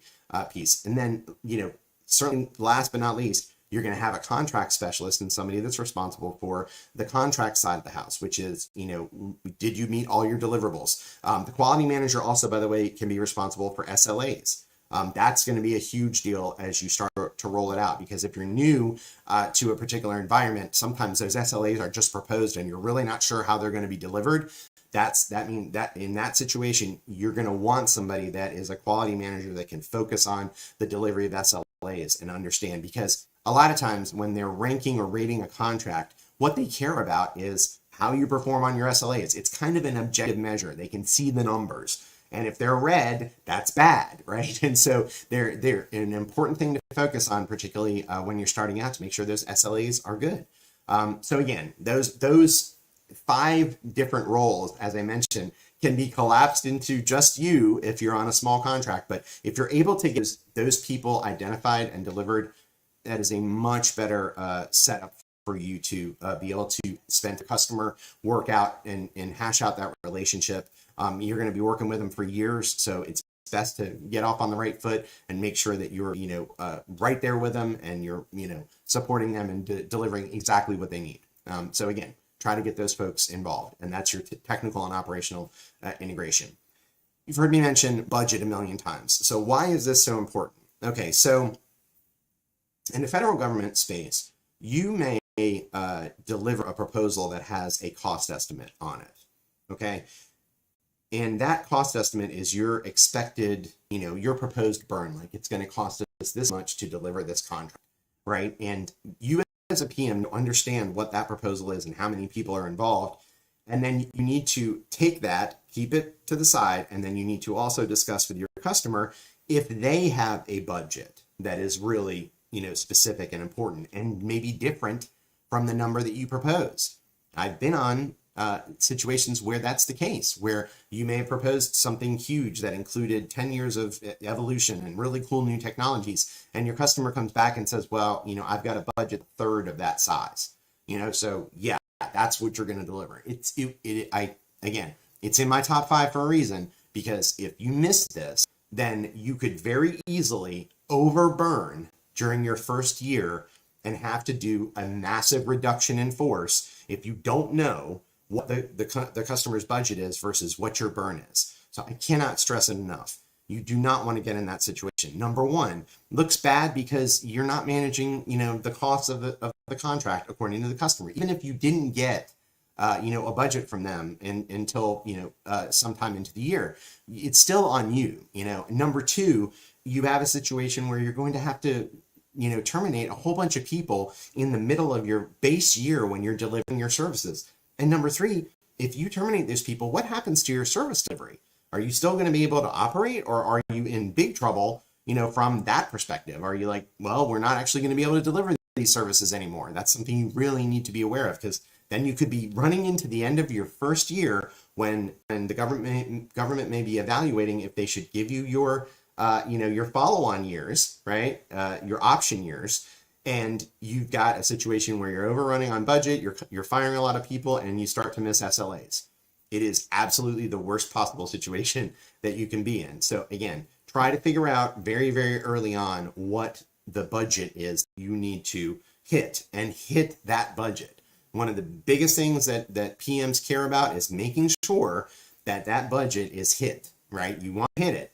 piece. And then, certainly last but not least, you're going to have a contract specialist and somebody that's responsible for the contract side of the house, which is, did you meet all your deliverables? The quality manager also, by the way, can be responsible for SLAs. That's going to be a huge deal as you start to roll it out, because if you're new to a particular environment, sometimes those SLAs are just proposed and you're really not sure how they're going to be delivered. That means that in that situation, you're going to want somebody that is a quality manager that can focus on the delivery of SLAs and understand, because a lot of times when they're ranking or rating a contract, what they care about is how you perform on your SLAs. It's kind of an objective measure. They can see the numbers. And if they're red, that's bad, right? And so they're an important thing to focus on, particularly when you're starting out, to make sure those SLAs are good. So again, those 5 different roles, as I mentioned, can be collapsed into just you if you're on a small contract. But if you're able to get those people identified and delivered, that is a much better setup for you to be able to spend the customer, work out and hash out that relationship. You're going to be working with them for years, so it's best to get off on the right foot and make sure that you're, right there with them and you're, supporting them and delivering exactly what they need. So again, try to get those folks involved, and that's your technical and operational integration. You've heard me mention budget a million times. So why is this so important? Okay, so in the federal government space, you may deliver a proposal that has a cost estimate on it, okay? And that cost estimate is your expected, your proposed burn, like it's going to cost us this much to deliver this contract, right? And you as a PM understand what that proposal is and how many people are involved. And then you need to take that, keep it to the side, and then you need to also discuss with your customer if they have a budget that is really, specific and important and maybe different from the number that you propose. I've been on situations where that's the case, where you may have proposed something huge that included 10 years of evolution and really cool new technologies, and your customer comes back and says, well, I've got a budget a third of that size, so yeah, that's what you're going to deliver. Again, it's in my top 5 for a reason, because if you miss this, then you could very easily overburn during your first year and have to do a massive reduction in force if you don't know what the customer's budget is versus what your burn is. So I cannot stress it enough. You do not want to get in that situation. Number one, looks bad because you're not managing, the costs of the contract according to the customer. Even if you didn't get, a budget from them until, sometime into the year, it's still on you. Number two, you have a situation where you're going to have to, terminate a whole bunch of people in the middle of your base year when you're delivering your services. And number three, if you terminate those people, what happens to your service delivery? Are you still going to be able to operate, or are you in big trouble, from that perspective? Are you like, well, we're not actually going to be able to deliver these services anymore? That's something you really need to be aware of, because then you could be running into the end of your first year when the government may be evaluating if they should give you your your follow-on years, right? Your option years. And you've got a situation where you're overrunning on budget, you're firing a lot of people, and you start to miss SLAs. It is absolutely the worst possible situation that you can be in. So again, try to figure out very, very early on what the budget is you need to hit, and hit that budget. One of the biggest things that PMs care about is making sure that that budget is hit, right? You want to hit it.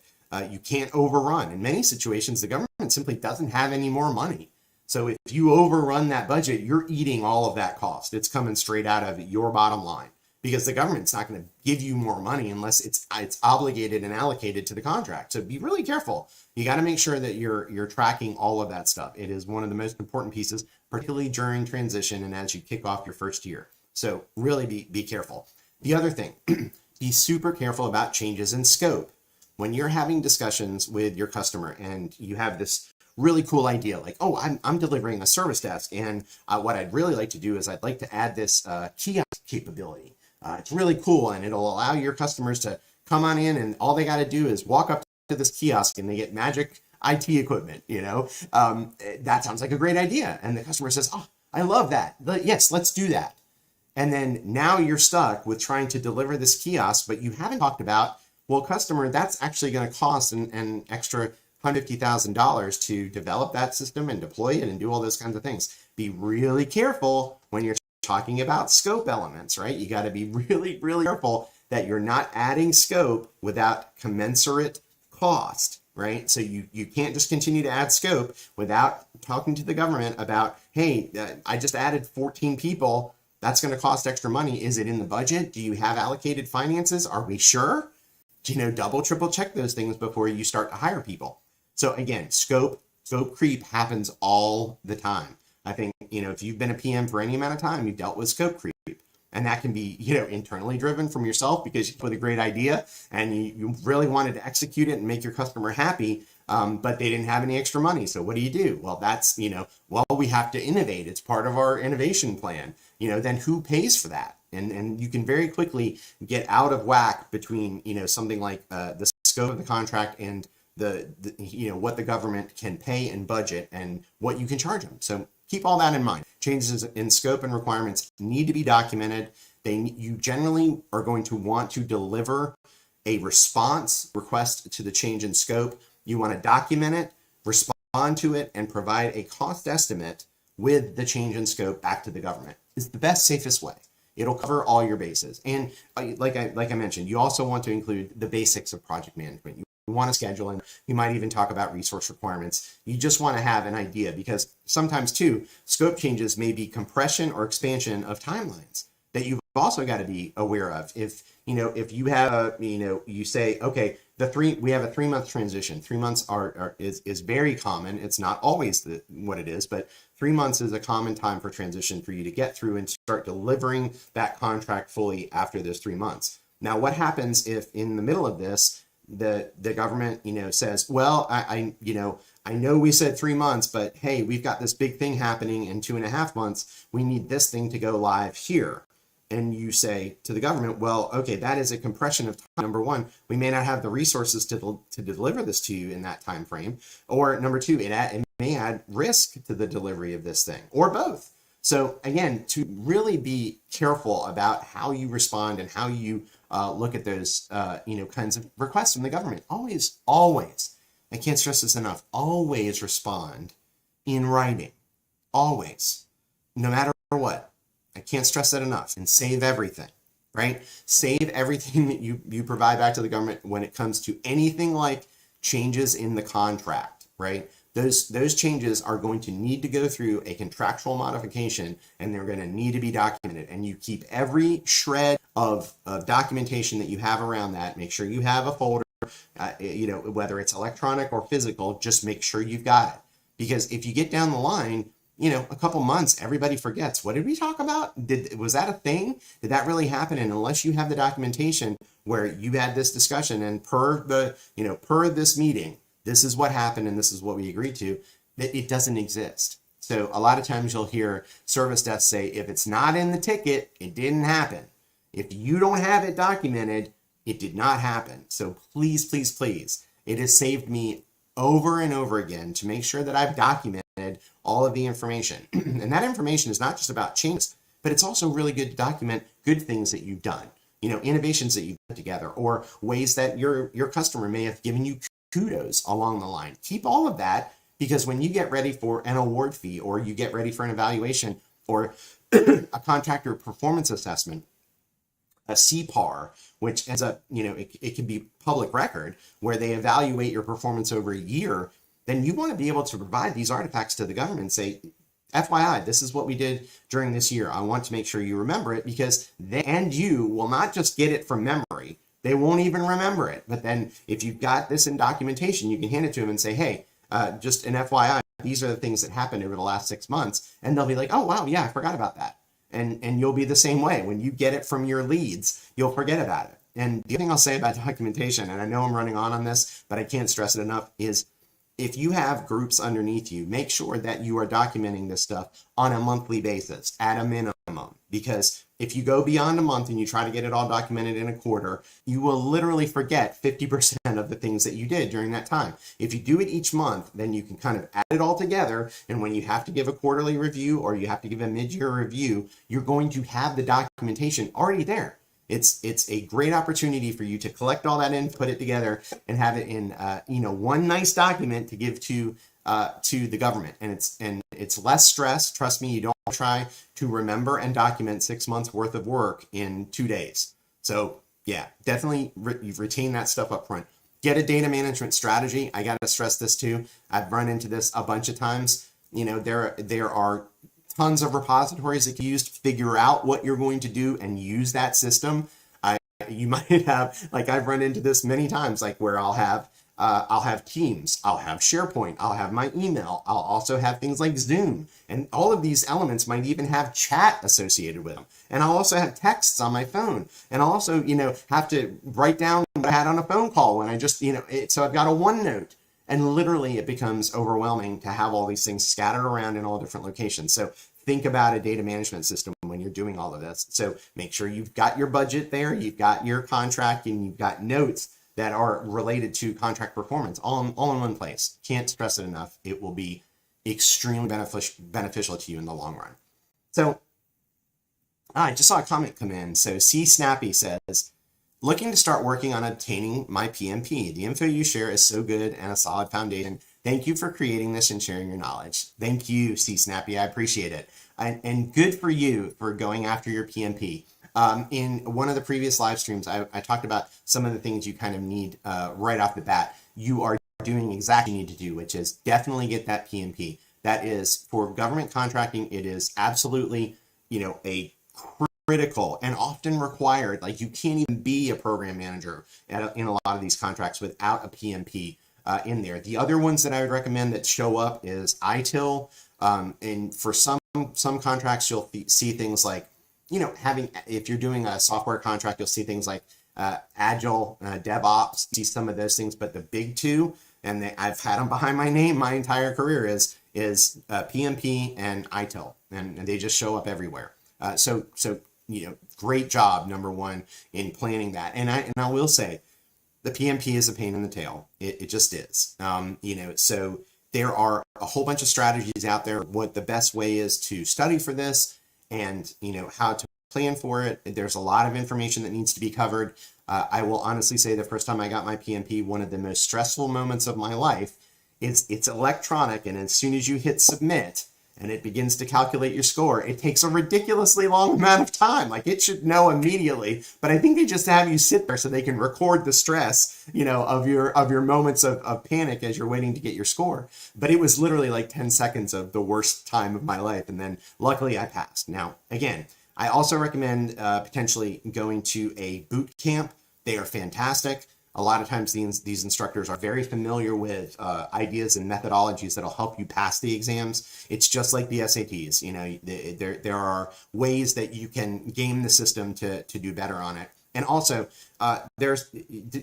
You can't overrun. In many situations, the government simply doesn't have any more money. So if you overrun that budget, you're eating all of that cost. It's coming straight out of your bottom line, because the government's not going to give you more money unless it's obligated and allocated to the contract. So be really careful. You got to make sure that you're tracking all of that stuff. It is one of the most important pieces, particularly during transition and as you kick off your first year. So really be careful. The other thing, be super careful about changes in scope. When you're having discussions with your customer and you have this really cool idea, like, oh, I'm delivering a service desk, and what I'd really like to do is I'd like to add this kiosk capability. It's really cool, and it'll allow your customers to come on in, and all they got to do is walk up to this kiosk and they get magic IT equipment. That sounds like a great idea. And the customer says, oh, I love that. Yes, let's do that. And then now you're stuck with trying to deliver this kiosk, but you haven't talked about, well, customer, that's actually going to cost an extra $150,000 to develop that system and deploy it and do all those kinds of things. Be really careful when you're talking about scope elements, right? You got to be really, really careful that you're not adding scope without commensurate cost, right? So you can't just continue to add scope without talking to the government about, hey, I just added 14 people. That's going to cost extra money. Is it in the budget? Do you have allocated finances? Are we sure? Double, triple check those things before you start to hire people. So again, scope creep happens all the time. I think, if you've been a PM for any amount of time, you've dealt with scope creep. And that can be, internally driven from yourself because you put a great idea and you really wanted to execute it and make your customer happy, but they didn't have any extra money. So what do? Well, that's, we have to innovate. It's part of our innovation plan. Then who pays for that? And you can very quickly get out of whack between, something like the scope of the contract and the what the government can pay and budget and what you can charge them. So keep all that in mind. Changes in scope and requirements need to be documented. You generally are going to want to deliver a response request to the change in scope. You want to document it, respond to it, and provide a cost estimate with the change in scope back to the government. It's the best, safest way. It'll cover all your bases. And like I mentioned, you also want to include the basics of project management. You want to schedule, and you might even talk about resource requirements. You just want to have an idea, because sometimes too, scope changes may be compression or expansion of timelines that you've also got to be aware of. If you have you say, okay, we have a 3-month transition. 3 months is very common. It's not always what it is, but 3 months is a common time for transition for you to get through and start delivering that contract fully after those 3 months. Now, what happens if in the middle of this, the government, says, well, I know we said 3 months, but hey, we've got this big thing happening in 2.5 months. We need this thing to go live here. And you say to the government, well, okay, that is a compression of time. Number one, we may not have the resources to deliver this to you in that time frame. Or number two, it may add risk to the delivery of this thing, or both. So again, to really be careful about how you respond and how you look at those kinds of requests from the government. Always, I can't stress this enough, always respond in writing. Always, no matter what. I can't stress that enough. And save everything, right? Save everything that you provide back to the government when it comes to anything like changes in the contract, right? Those changes are going to need to go through a contractual modification, and they're going to need to be documented. And you keep every shred of documentation that you have around that. Make sure you have a folder, whether it's electronic or physical, just make sure you've got it. Because if you get down the line, a couple months, everybody forgets. What did we talk about? Was that a thing? Did that really happen? And unless you have the documentation where you had this discussion and per this meeting, this is what happened and this is what we agreed to, that it doesn't exist. So a lot of times you'll hear service desks say, if it's not in the ticket, it didn't happen. If you don't have it documented, it did not happen. So please, please, please, it has saved me over and over again to make sure that I've documented all of the information. And that information is not just about changes, but it's also really good to document good things that you've done, innovations that you've put together, or ways that your customer may have given you kudos along the line. Keep all of that, because when you get ready for an award fee, or you get ready for an evaluation, or a contractor performance assessment, a CPAR, which ends up, it can be public record, where they evaluate your performance over a year, then you want to be able to provide these artifacts to the government and say, FYI, this is what we did during this year. I want to make sure you remember it, because they and you will not just get it from memory. They won't even remember it. But then if you've got this in documentation, you can hand it to them and say, hey, just an FYI, these are the things that happened over the last 6 months. And they'll be like, oh, wow, yeah, I forgot about that. And you'll be the same way. When you get it from your leads, you'll forget about it. And the other thing I'll say about documentation, and I know I'm running on this, but I can't stress it enough, is if you have groups underneath you, make sure that you are documenting this stuff on a monthly basis at a minimum. Because if you go beyond a month and you try to get it all documented in a quarter, you will literally forget 50% of the things that you did during that time. If you do it each month, then you can kind of add it all together. And when you have to give a quarterly review, or you have to give a mid-year review, you're going to have the documentation already there. It's a great opportunity for you to collect all that in, put it together, and have it in one nice document to give to the government. And it's less stress. Trust me, you don't try to remember and document 6 months worth of work in 2 days. So yeah, definitely retain that stuff up front. Get a data management strategy. I got to stress this too. I've run into this a bunch of times. There are tons of repositories that you use to figure out what you're going to do and use that system. You might have, like I've run into this many times, like where I'll have Teams, I'll have SharePoint, I'll have my email, I'll also have things like Zoom, and all of these elements might even have chat associated with them. And I'll also have texts on my phone, and I'll also, have to write down what I had on a phone call when I just, so I've got a OneNote. And literally it becomes overwhelming to have all these things scattered around in all different locations. So think about a data management system when you're doing all of this. So make sure you've got your budget there, you've got your contract, and you've got notes that are related to contract performance all in one place. Can't stress it enough. It will be extremely beneficial to you in the long run. So I just saw a comment come in. So C Snappy says, looking to start working on obtaining my PMP. The info you share is so good and a solid foundation. Thank you for creating this and sharing your knowledge. Thank you, C Snappy. I appreciate it. And good for you for going after your PMP. In one of the previous live streams, I talked about some of the things you kind of need right off the bat. You are doing exactly what you need to do, which is definitely get that PMP. That is, for government contracting, it is absolutely, a critical and often required. Like, you can't even be a program manager in a lot of these contracts without a PMP in there. The other ones that I would recommend that show up is ITIL. And for some contracts, you'll see things like, if you're doing a software contract, you'll see things like Agile, DevOps, see some of those things, but the big two, and I've had them behind my name my entire career, is PMP and ITIL, and they just show up everywhere. So great job, number one, in planning that. And I will say, the PMP is a pain in the tail. It just is. So there are a whole bunch of strategies out there. What the best way is to study for this, and how to plan for it. There's a lot of information that needs to be covered. I will honestly say, the first time I got my PMP, one of the most stressful moments of my life, it's electronic, and as soon as you hit submit and it begins to calculate your score, it takes a ridiculously long amount of time. Like, it should know immediately, but I think they just have you sit there so they can record the stress, of your moments of panic as you're waiting to get your score. But it was literally like 10 seconds of the worst time of my life. And then luckily I passed. Now, again, I also recommend potentially going to a boot camp. They are fantastic. A lot of times these instructors are very familiar with ideas and methodologies that'll help you pass the exams. It's just like the SATs. There are ways that you can game the system to do better on it. And also, there's,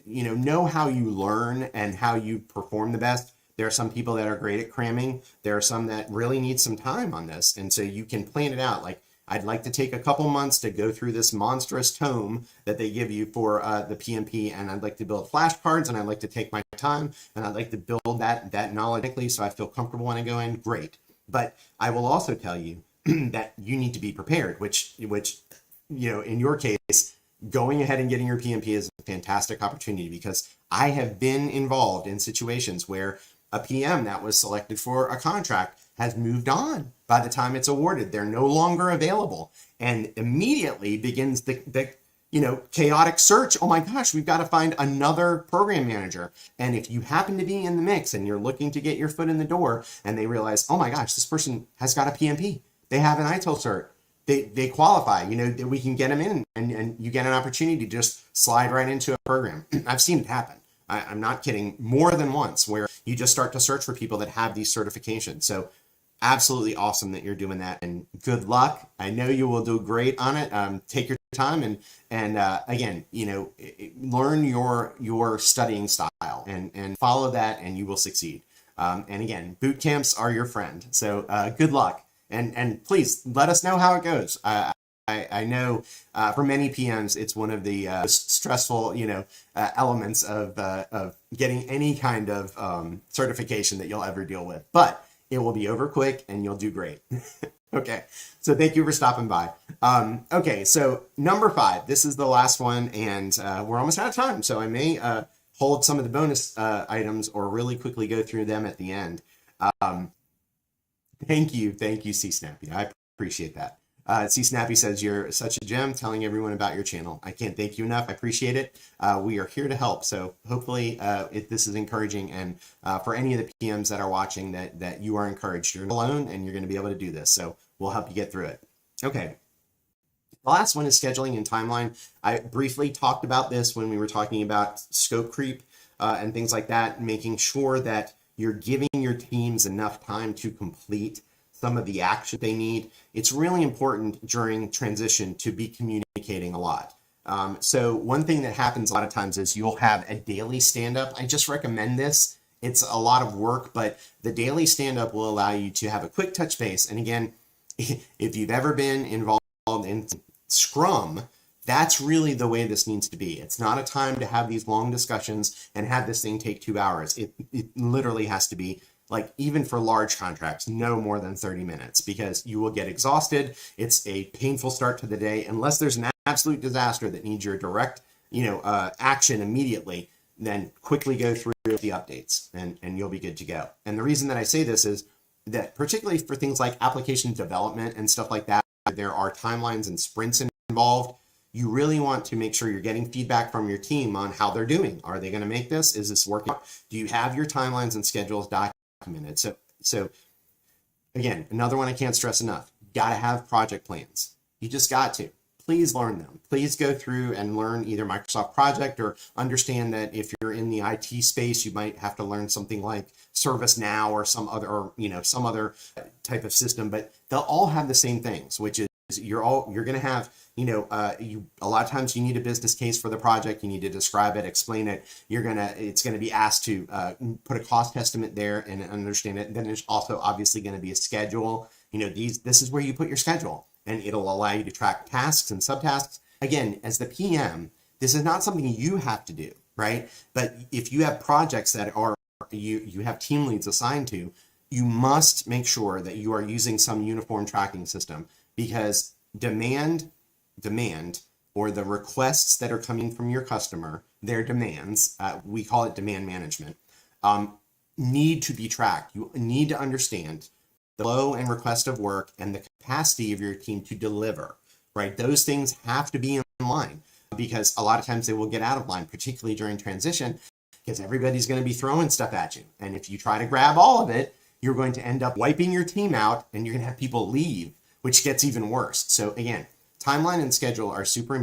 know how you learn and how you perform the best. There are some people that are great at cramming. There are some that really need some time on this. And so you can plan it out. Like, I'd like to take a couple months to go through this monstrous tome that they give you for the PMP, and I'd like to build flashcards, and I'd like to take my time, and I'd like to build that knowledge so I feel comfortable when I go in. Great. But I will also tell you that you need to be prepared, which in your case, going ahead and getting your PMP is a fantastic opportunity, because I have been involved in situations where a PM that was selected for a contract has moved on by the time it's awarded. They're no longer available, and immediately begins the chaotic search. Oh my gosh, we've got to find another program manager. And if you happen to be in the mix and you're looking to get your foot in the door, and they realize, oh my gosh, this person has got a PMP, they have an ITIL cert, they qualify, we can get them in, and you get an opportunity to just slide right into a program. I've seen it happen. I'm not kidding, more than once, where you just start to search for people that have these certifications. So absolutely awesome that you're doing that, and good luck. I know you will do great on it. Take your time, and again, learn your studying style and follow that, and you will succeed. And again, boot camps are your friend. So good luck, and please let us know how it goes. I know for many PMs, it's one of the stressful, elements of getting any kind of certification that you'll ever deal with. But it will be over quick, and you'll do great. Okay, so thank you for stopping by. Okay, so number 5, this is the last one, and we're almost out of time. So I may hold some of the bonus items or really quickly go through them at the end. Thank you, C Snappy. I appreciate that. C Snappy says, you're such a gem, telling everyone about your channel. I can't thank you enough. I appreciate it. We are here to help. So hopefully this is encouraging, and for any of the PMs that are watching, that you are encouraged. You're not alone, and you're going to be able to do this. So we'll help you get through it. Okay. The last one is scheduling and timeline. I briefly talked about this when we were talking about scope creep and things like that, making sure that you're giving your teams enough time to complete some of the action they need. It's really important during transition to be communicating a lot. So one thing that happens a lot of times is you'll have a daily stand-up. I just recommend this. It's a lot of work, but the daily stand-up will allow you to have a quick touch base. And again, if you've ever been involved in Scrum, that's really the way this needs to be. It's not a time to have these long discussions and have this thing take 2 hours. It literally has to be, like, even for large contracts, no more than 30 minutes, because you will get exhausted. It's a painful start to the day. Unless there's an absolute disaster that needs your direct, action immediately, then quickly go through the updates, and you'll be good to go. And the reason that I say this is that, particularly for things like application development and stuff like that, there are timelines and sprints involved. You really want to make sure you're getting feedback from your team on how they're doing. Are they going to make this? Is this working? Do you have your timelines and schedules documented? So again, another one I can't stress enough. You got to have project plans. You just got to. Please learn them. Please go through and learn either Microsoft Project, or understand that if you're in the IT space, you might have to learn something like ServiceNow or some other type of system, but they'll all have the same things, which is you're going to have, a lot of times you need a business case for the project. You need to describe it, explain it. It's going to be asked to put a cost estimate there and understand it. And then there's also obviously going to be a schedule. This is where you put your schedule, and it'll allow you to track tasks and subtasks. Again, as the PM, this is not something you have to do, right? But if you have projects that are you have team leads assigned to, you must make sure that you are using some uniform tracking system, because demand or the requests that are coming from your customer, their demands, we call it demand management, need to be tracked. You need to understand the flow and request of work and the capacity of your team to deliver, right? Those things have to be in line, because a lot of times they will get out of line, particularly during transition, because everybody's going to be throwing stuff at you. And if you try to grab all of it, you're going to end up wiping your team out, and you're going to have people leave, which gets even worse. So again, timeline and schedule are super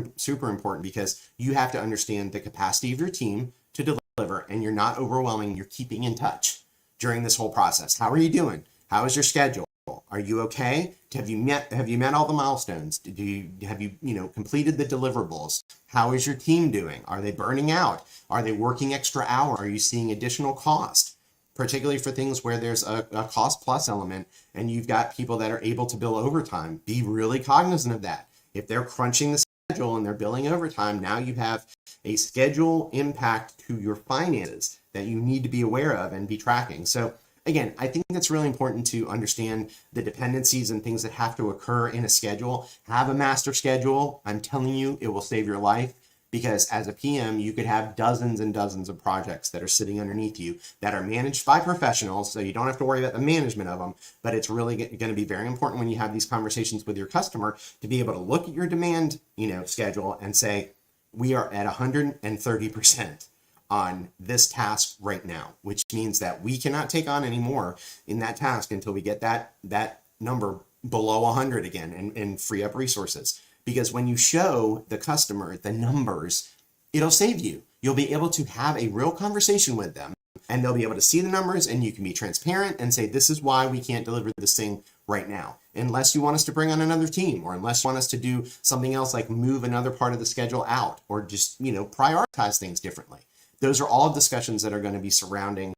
important, because you have to understand the capacity of your team to deliver, and you're not overwhelming. You're keeping in touch during this whole process. How are you doing? How is your schedule? Are you okay? Have you met all the milestones? Have you completed the deliverables? How is your team doing? Are they burning out? Are they working extra hours? Are you seeing additional cost? Particularly for things where there's a cost plus element and you've got people that are able to bill overtime. Be really cognizant of that. If they're crunching the schedule and they're billing overtime, now you have a schedule impact to your finances that you need to be aware of and be tracking. So again, I think it's really important to understand the dependencies and things that have to occur in a schedule. Have a master schedule. I'm telling you, it will save your life, because as a PM, you could have dozens and dozens of projects that are sitting underneath you that are managed by professionals, so you don't have to worry about the management of them. But it's really going to be very important when you have these conversations with your customer to be able to look at your demand, schedule and say, we are at 130% on this task right now, which means that we cannot take on any more in that task until we get that number below 100 again and free up resources. Because when you show the customer the numbers, it'll save you. You'll be able to have a real conversation with them, and they'll be able to see the numbers, and you can be transparent and say, this is why we can't deliver this thing right now, unless you want us to bring on another team, or unless you want us to do something else like move another part of the schedule out, or just prioritize things differently. Those are all discussions that are going to be surrounding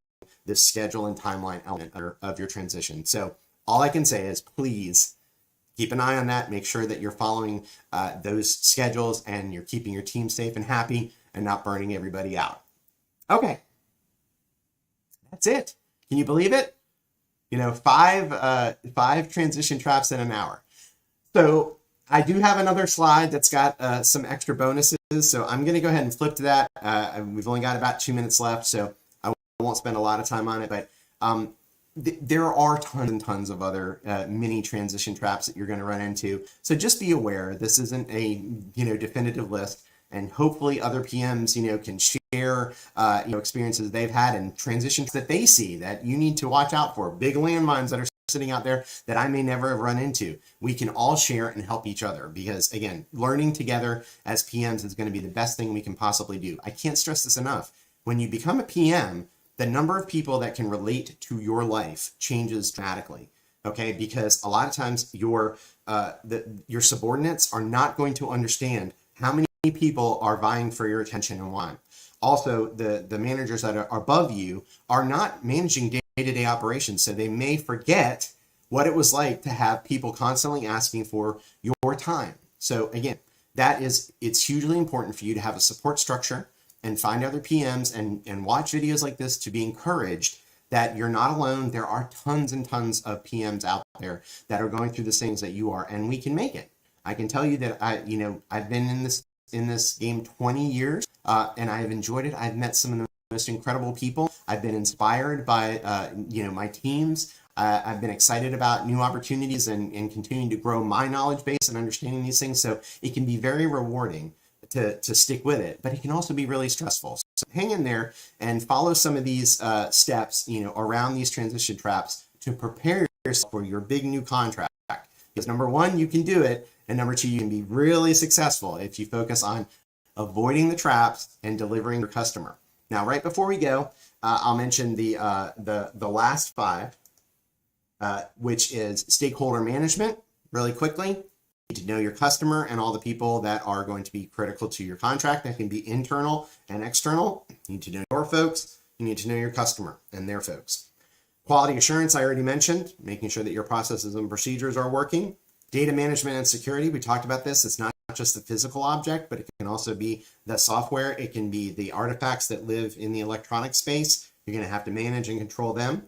this schedule and timeline element of your transition. So all I can say is, please keep an eye on that. Make sure that you're following those schedules and you're keeping your team safe and happy and not burning everybody out. Okay. That's it. Can you believe it? 5 transition traps in an hour. So I do have another slide that's got some extra bonuses. So I'm going to go ahead and flip to that. We've only got about 2 minutes left, so I won't spend a lot of time on it. But there are tons and tons of other mini transition traps that you're going to run into. So just be aware, this isn't a definitive list, and hopefully other PMs can share experiences they've had and transitions that they see that you need to watch out for. Big landmines that are sitting out there that I may never have run into. We can all share and help each other, because again, learning together as PMs is going to be the best thing we can possibly do. I can't stress this enough. When you become a PM, the number of people that can relate to your life changes dramatically. Okay, because a lot of times your subordinates are not going to understand how many people are vying for your attention and why. Also, the managers that are above you are not managing day-to-day operations, so they may forget what it was like to have people constantly asking for your time. So again, it's hugely important for you to have a support structure and find other PMs and watch videos like this to be encouraged that you're not alone. There are tons and tons of PMs out there that are going through the things that you are, and we can make it. I can tell you that I've been in this game 20 years, and I've enjoyed it. I've met some of the most incredible people. I've been inspired by my teams. I've been excited about new opportunities and continuing to grow my knowledge base and understanding these things. So it can be very rewarding to stick with it, but it can also be really stressful. So hang in there and follow some of these steps, around these transition traps to prepare yourself for your big new contract. Because number one, you can do it, and number two, you can be really successful if you focus on avoiding the traps and delivering your customer. Now, right before we go, I'll mention the last 5, which is stakeholder management, really quickly. need to know your customer and all the people that are going to be critical to your contract. That can be internal and external. You need to know your folks. You need to know your customer and their folks. Quality assurance, I already mentioned, making sure that your processes and procedures are working. Data management and security, we talked about this. It's not just the physical object, but it can also be the software. It can be the artifacts that live in the electronic space. You're going to have to manage and control them.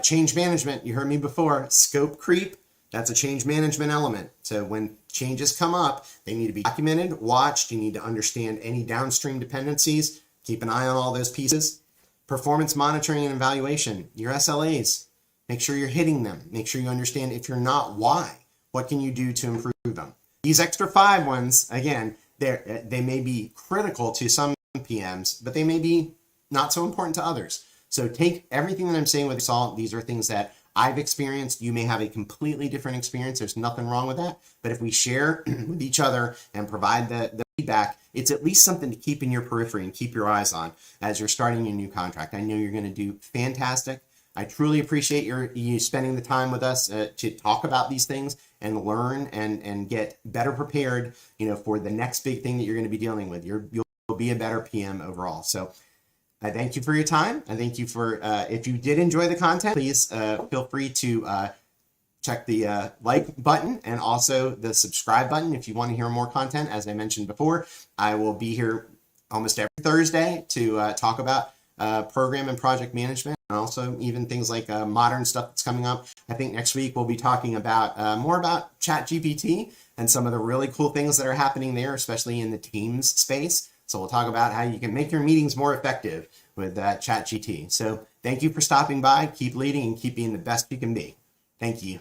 Change management, you heard me before, scope creep, that's a change management element. So when changes come up, they need to be documented, watched. You need to understand any downstream dependencies. Keep an eye on all those pieces. Performance monitoring and evaluation, your SLAs, make sure you're hitting them. Make sure you understand if you're not, why. What can you do to improve them? These extra 5 ones, again, they may be critical to some PMs, but they may be not so important to others. So take everything that I'm saying with salt. These are things that I've experienced. You may have a completely different experience. There's nothing wrong with that. But if we share with each other and provide the feedback, it's at least something to keep in your periphery and keep your eyes on as you're starting your new contract. I know you're going to do fantastic. I truly appreciate you spending the time with us to talk about these things and learn and get better prepared, for the next big thing that you're going to be dealing with. You'll be a better PM overall. So I thank you for your time. I thank you for, if you did enjoy the content, please feel free to check the like button and also the subscribe button if you want to hear more content. As I mentioned before, I will be here almost every Thursday to talk about program and project management, and also even things like modern stuff that's coming up. I think next week we'll be talking about more about ChatGPT and some of the really cool things that are happening there, especially in the Teams space. So we'll talk about how you can make your meetings more effective with ChatGPT. So thank you for stopping by. Keep leading and keep being the best you can be. Thank you.